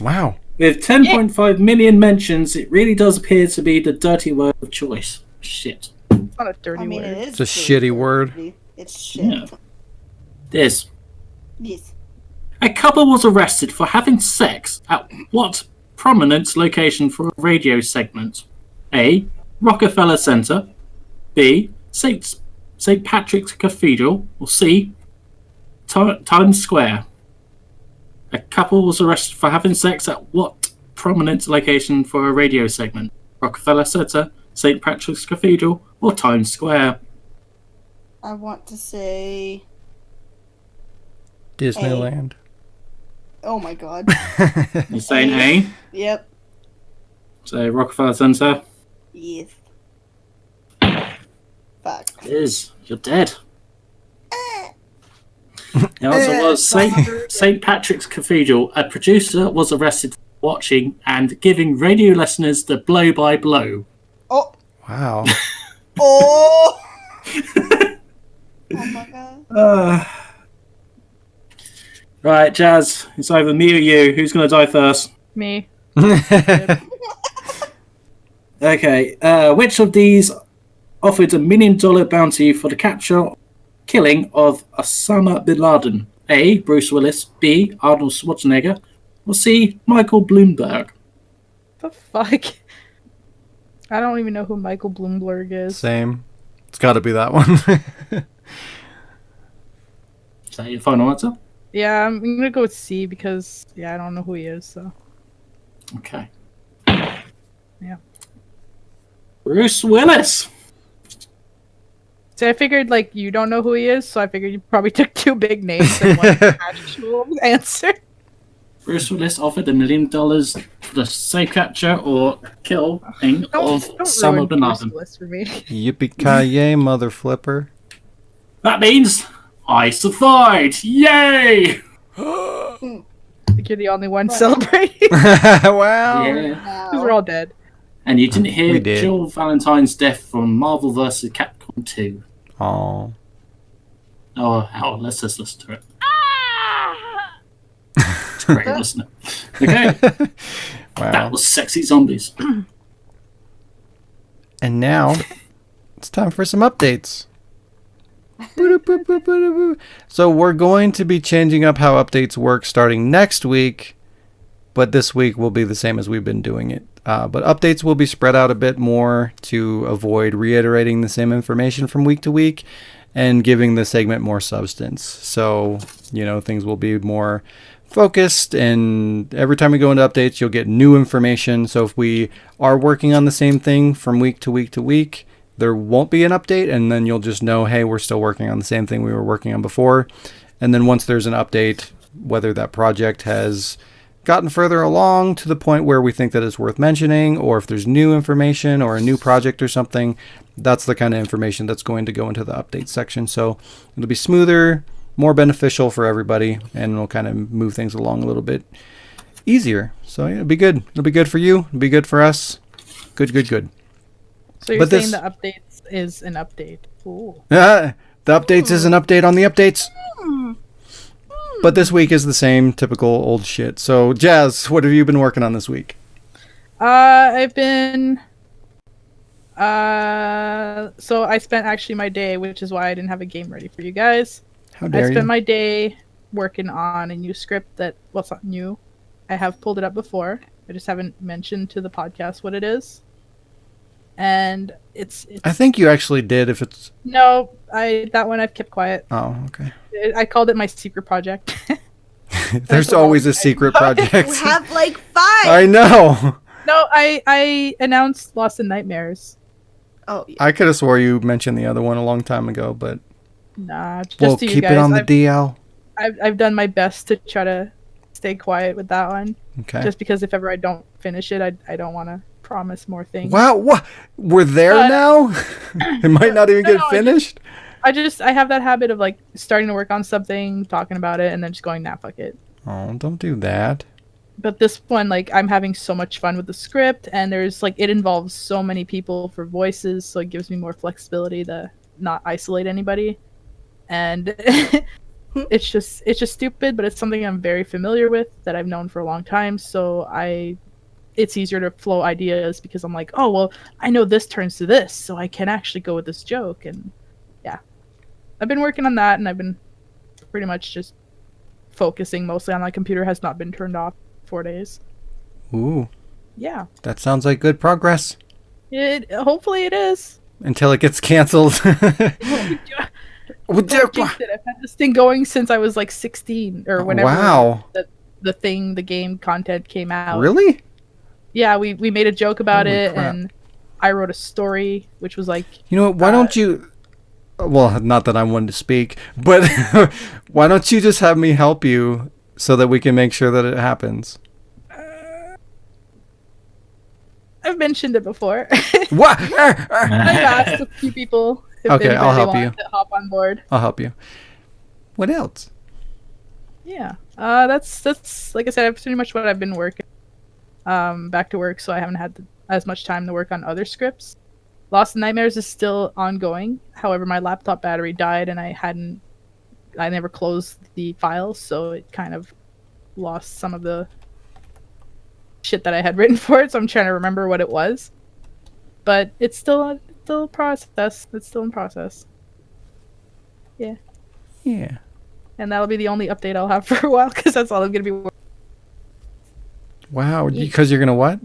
Wow. With 10.5 million mentions, it really does appear to be the dirty word of choice. Shit. It's not a dirty I mean, word. it is. It's a shitty word. It's shit. Yeah. This. Yes. A couple was arrested for having sex at what prominent location for a radio segment? A. Rockefeller Center. B. St. Patrick's Cathedral. Or C. Times Square. A couple was arrested for having sex at what prominent location for a radio segment? Rockefeller Center, St. Patrick's Cathedral, or Times Square? I want to say. Disneyland. Oh my god. You're saying A? Yep. So Rockefeller Center? Yes. Fuck. It is. You're dead. The answer was St. Patrick's Cathedral. A producer was arrested for watching and giving radio listeners the blow-by-blow. Oh. Wow. Oh. Oh my god. Right, Jazz. It's either me or you. Who's going to die first? Me. Okay. Which of these offered $1 million bounty for the killing of Osama bin Laden? A. Bruce Willis. B. Arnold Schwarzenegger. Or C. Michael Bloomberg. The fuck? I don't even know who Michael Bloomberg is. Same. It's got to be that one. Is that your final answer? Yeah, I'm gonna go with C because I don't know who he is. So Okay. yeah. Bruce Willis. So I figured like you don't know who he is, so I figured you probably took two big names and one actual answer. Bruce Willis offered $1 million for the safe capture or killing of Osama ruin bin Bruce Laden. Willis for me. Yippee-ki-yay, mother flipper. That means I survived! Yay! I think you're the only one celebrating. Wow. Yeah. Because we're all dead. And you didn't hear We did. Jill Valentine's death from Marvel vs. Capcom 2. Aw. Oh, hell, let's just listen to it. It's great, wasn't it? Okay, Wow. that was Sexy Zombies. And now, it's time for some updates. So we're going to be changing up how updates work starting next week, but this week will be the same as we've been doing it. But updates will be spread out a bit more to avoid reiterating the same information from week to week and giving the segment more substance. So, things will be more focused, and every time we go into updates, you'll get new information. So if we are working on the same thing from week to week to week, there won't be an update, and then you'll just know, hey, we're still working on the same thing we were working on before. And then once there's an update, whether that project has gotten further along to the point where we think that it's worth mentioning, or if there's new information or a new project or something, that's the kind of information that's going to go into the update section. So it'll be smoother, more beneficial for everybody, and it'll kind of move things along a little bit easier. So it'll be good. It'll be good for you. It'll be good for us. Good. So you're But saying this- the updates is an update. Ooh. The updates is an update on the updates. But this week is the same typical old shit. So, Jazz, what have you been working on this week? I've been so I spent actually my day, which is why I didn't have a game ready for you guys. How I dare spent you? my day working on a new script well, it's not new. I have pulled it up before. I just haven't mentioned to the podcast what it is. And it's I think you actually did. If it's that one I've kept quiet. okay. I called it my secret project. There's always a secret project. We have like 5. I know. No, I announced Lost in Nightmares. Oh, yeah. I could have swore you mentioned the other one a long time ago, but Nah, just we'll to you keep guys. it on the DL. I've done my best to try to stay stay quiet with that one. Okay. Just because if ever I don't finish it, I don't want to promise more things. Wow, what? We're there now? It might not even get finished? I have that habit of like starting to work on something, talking about it, and then just going, nah, fuck it. Oh, don't do that. But this one, like, I'm having so much fun with the script, and there's like, it involves so many people for voices, so it gives me more flexibility to not isolate anybody. And it's just stupid, but it's something I'm very familiar with that I've known for a long time. So it's easier to flow ideas because I'm like, oh well, I know this turns to this, so I can actually go with this joke. And yeah, I've been working on that, and I've been pretty much just focusing mostly on my computer. Has not been turned off 4 days. Ooh. Yeah. That sounds like good progress. Hopefully it is. Until it gets canceled. I've had this thing going since I was like 16 or whenever. Wow. The game content came out. Really? Yeah, we made a joke about Holy it, crap. and I wrote a story, which was like... You know what, why don't you... Well, not that I wanted to speak, but why don't you just have me help you so that we can make sure that it happens? I've mentioned it before. What? I've asked a few people if Okay, I'll help anybody you. wants to hop on board. I'll help you. What else? Yeah. That's like I said, that's pretty much what I've been working. Back to work, so I haven't had as much time to work on other scripts. Lost in Nightmares is still ongoing. However, my laptop battery died, and I never closed the files, so it kind of lost some of the shit that I had written for it. So I'm trying to remember what it was, but it's still a process. It's still in process. Yeah. Yeah. And that'll be the only update I'll have for a while, because that's all I'm gonna be working. Wow, because you're gonna what?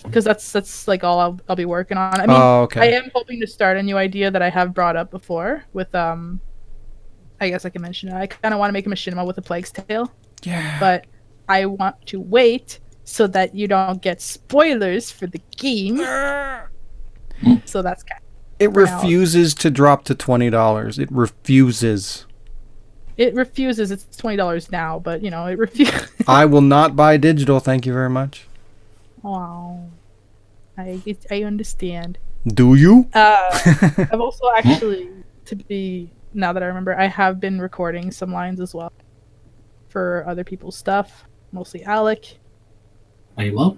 Because that's like all I'll be working on. I mean, okay. I am hoping to start a new idea that I have brought up before with I guess I can mention it. I kind of want to make a machinima with a Plague's Tale. Yeah. But I want to wait so that you don't get spoilers for the game. So that's kind of... It refuses to drop to $20. It refuses. It refuses. It's $20 now, but you know, it refuses. I will not buy digital, thank you very much. Wow. I understand. Do you? I've also actually, now that I remember, I have been recording some lines as well for other people's stuff, mostly Alec. Wait, what?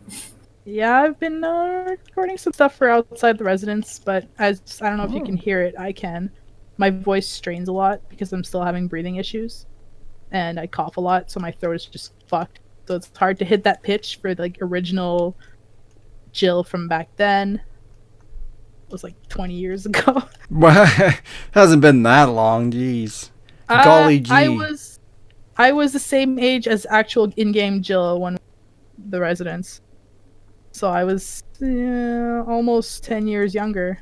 Yeah, I've been recording some stuff for outside the residence, but I don't know if you can hear it. I can. My voice strains a lot because I'm still having breathing issues, and I cough a lot, so my throat is just fucked. So it's hard to hit that pitch for like original Jill from back then. It was like 20 years ago. Hasn't been that long, jeez. Golly gee. I was the same age as actual in-game Jill when the residence. So I was almost 10 years younger.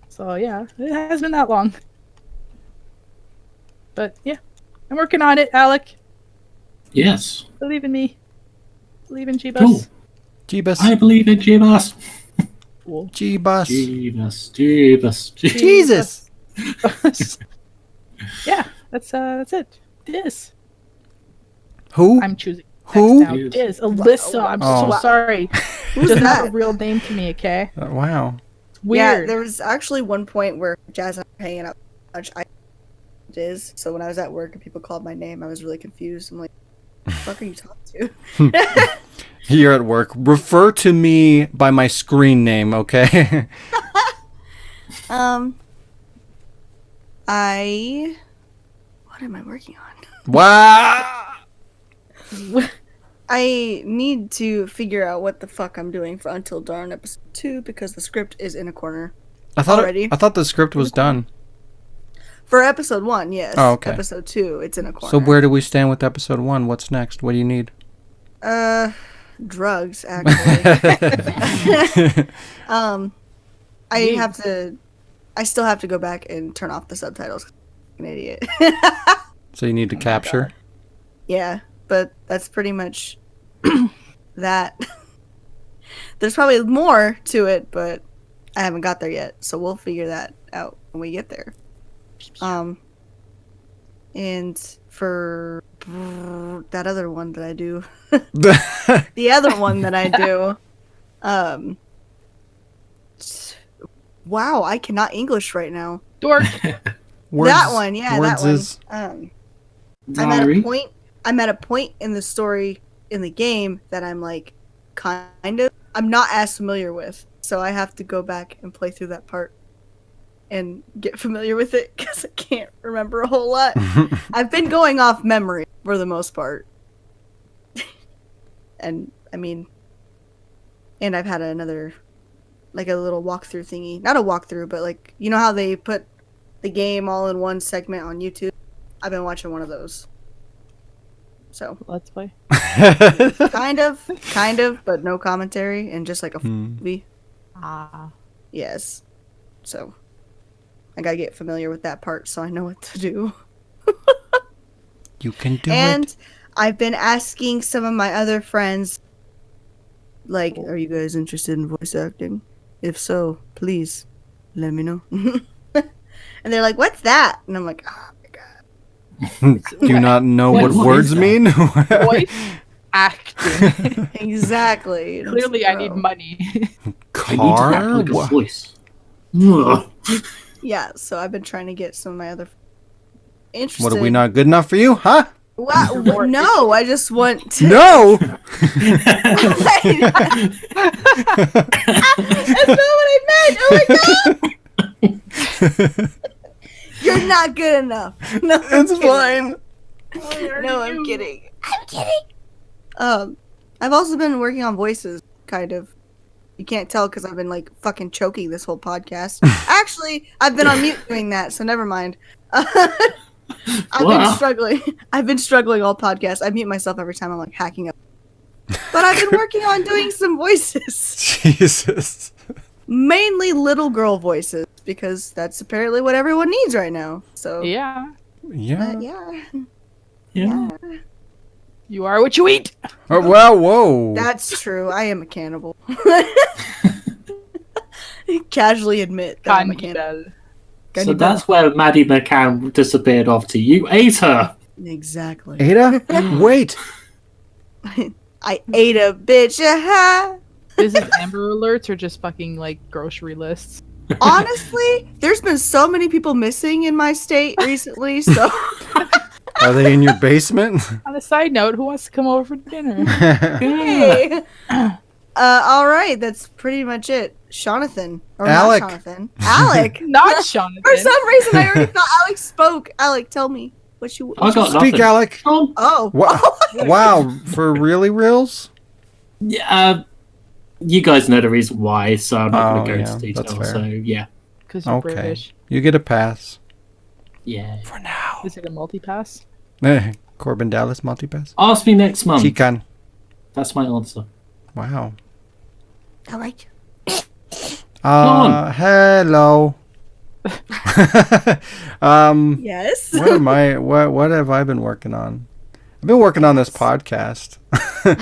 So yeah, it has been that long. But yeah, I'm working on it, Alec. Yes. Believe in me. Believe in G-Bus. Cool. G-Bus. I believe in G-Bus. Cool. G-Bus. G-Bus. G-Bus. Jesus. Yeah, that's it. Diz. Who? I'm choosing. Who? Now. Diz. Alyssa. I'm so sorry. Who's Doesn't have that? a real name to me, okay? Wow. It's weird. Yeah, there was actually one point where Jazz and I were hanging out much. I Diz. So when I was at work and people called my name, I was really confused. I'm like, "What the fuck are you talking to?" Here at work, refer to me by my screen name, okay? What am I working on? Wow. I need to figure out what the fuck I'm doing for Until Dawn episode 2 because the script is in a corner. I thought Already? I thought the script was done. For episode 1, yes. Oh, okay. Episode 2, it's in a corner. So where do we stand with episode 1? What's next? What do you need? Drugs, actually. I still have to go back and turn off the subtitles. I'm an idiot. So you need to capture? Yeah, but that's pretty much that. There's probably more to it, but I haven't got there yet, so we'll figure that out when we get there. and for that other one that I do, the other one that I do, wow, I cannot English right now. Dork. That one, yeah, that one. is- I'm at a point in the story in the game that I'm like I'm not as familiar with, so I have to go back and play through that part and get familiar with it because I can't remember a whole lot. I've been going off memory for the most part. And I mean, and I've had another, like a little walkthrough thingy. Not a walkthrough, but like, you know how they put the game all in one segment on YouTube? I've been watching one of those. So, Let's play. kind of, but no commentary and just like a movie. Ah. Yes. So, I gotta get familiar with that part so I know what to do. You can do And it. I've been asking some of my other friends, like, are you guys interested in voice acting? If so, please let me know. And they're like, what's that? And I'm like, oh my god. Do you not know What what is words that? mean? Voice acting. Exactly. And Clearly, it's I need pro. money. I need to Car? act like a Wha- voice. Ugh. Yeah, so I've been trying to get some of my other interested. What, are we not good enough for you? Huh? Wow, no, I just want to. No! That's not what I meant. Oh my god! You're not good enough. No, I'm It's kidding. fine. No, I'm kidding. I'm kidding. I've also been working on voices, kind of. You can't tell because I've been like fucking choking this whole podcast. Actually, I've been on mute doing that, so never mind. I've been struggling all podcast. I mute myself every time I'm like hacking up. But I've been working on doing some voices. Jesus. Mainly little girl voices, because that's apparently what everyone needs right now. So Yeah. Yeah. yeah. You are what you eat. Oh, wow, whoa. That's true. I am a cannibal. Casually admit that I'm a cannibal. Cannibal. So that's where Maddie McCann disappeared off to. You ate her! Exactly. Ada? Wait. I ate a bitch. Is it Amber Alerts or just fucking like grocery lists? Honestly, there's been so many people missing in my state recently, so Are they in your basement? On a side note, who wants to come over for dinner? hey. All right, that's pretty much it. Jonathan. Or Alec. Not Jonathan. Alec. Not Jonathan. For some reason, I already thought Alec spoke. Alec, tell me what you. I got Speak, nothing. Alec. Oh, Oh. Wow. Wow. For really reals? yeah, you guys know the reason why, so I'm not going to go yeah, into that's detail. fair. So, yeah. Because you're Okay. British. You get a pass. Yeah. For now. Is it a multi-pass? Corbin Dallas multipass. Ask me next month. Chican. That's my answer. Wow. I like. Hello. Yes. What have I been working on? I've been working on this podcast.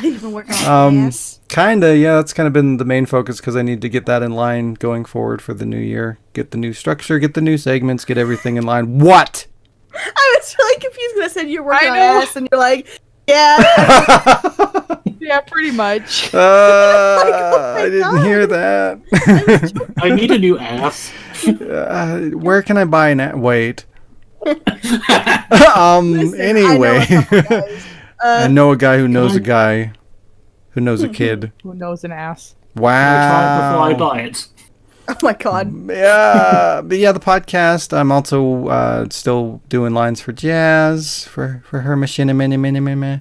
You've been working on yes. Kinda, yeah, that's kind of been the main focus because I need to get that in line going forward for the new year. Get the new structure, get the new segments, get everything in line. What? I was really confused when I said you're working I on know. ass, and you're like, yeah. Yeah, pretty much. I didn't hear that. I need a new ass. Where can I buy an wait. Listen, I know Anyway. a couple guys. I know a guy who knows a guy who knows a kid. Who knows an ass? Can I try it before I Wow. buy it? Oh my god. Yeah, but yeah, the podcast. I'm also still doing lines for Jazz for her machinima.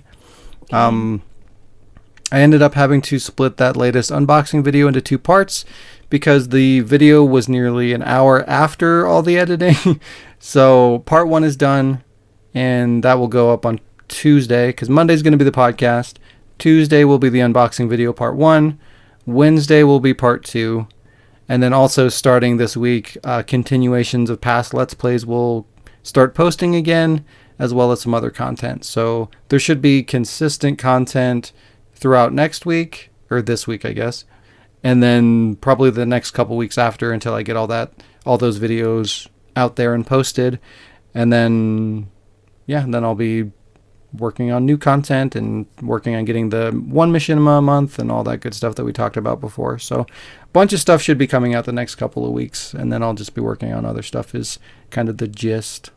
I ended up having to split that latest unboxing video into 2 parts because the video was nearly an hour after all the editing. So part 1 is done, and that will go up on Tuesday because Monday's going to be the podcast. Tuesday will be the unboxing video part 1. Wednesday will be part 2. And then also starting this week, continuations of past Let's Plays will start posting again, as well as some other content. So there should be consistent content throughout next week, or this week, I guess. And then probably the next couple weeks after until I get all those videos out there and posted. And then yeah, then I'll be working on new content and working on getting the one machinima a month and all that good stuff that we talked about before. So a bunch of stuff should be coming out the next couple of weeks, and then I'll just be working on other stuff is kind of the gist.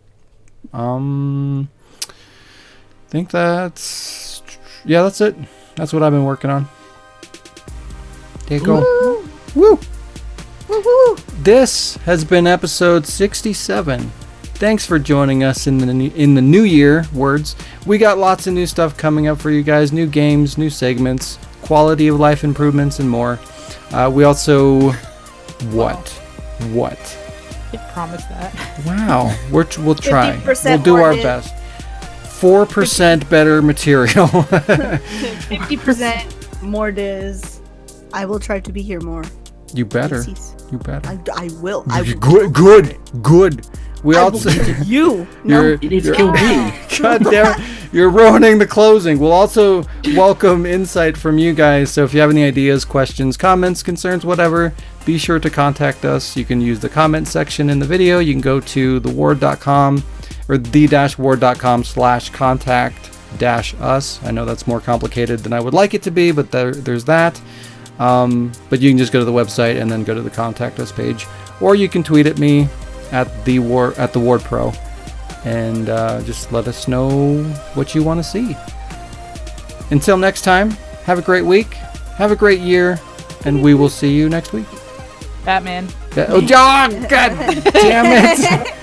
Think that's it. That's what I've been working on. There you go. Woo! Woo-hoo. This has been episode 67. Thanks for joining us in the new year. We got lots of new stuff coming up for you guys. New games, new segments, quality of life improvements, and more. We also... What? Can't promise that. Wow. We'll try. 50% We'll do more our diz. best. 4% better material. 50% more diz. I will try to be here more. You better. Yes. You better. I will. I will. Good. We I also... will get you. No. You need to kill me. God damn it. You're ruining the closing. We'll also welcome insight from you guys. So if you have any ideas, questions, comments, concerns, whatever, be sure to contact us. You can use the comment section in the video. You can go to theward.com or the-ward.com/contact-us. I know that's more complicated than I would like it to be, but there's that. But you can just go to the website and then go to the contact us page, or you can tweet at me at the Ward Pro, and just let us know what you want to see. Until next time, have a great week, have a great year, and we will see you next week. Batman. Oh, God damn it!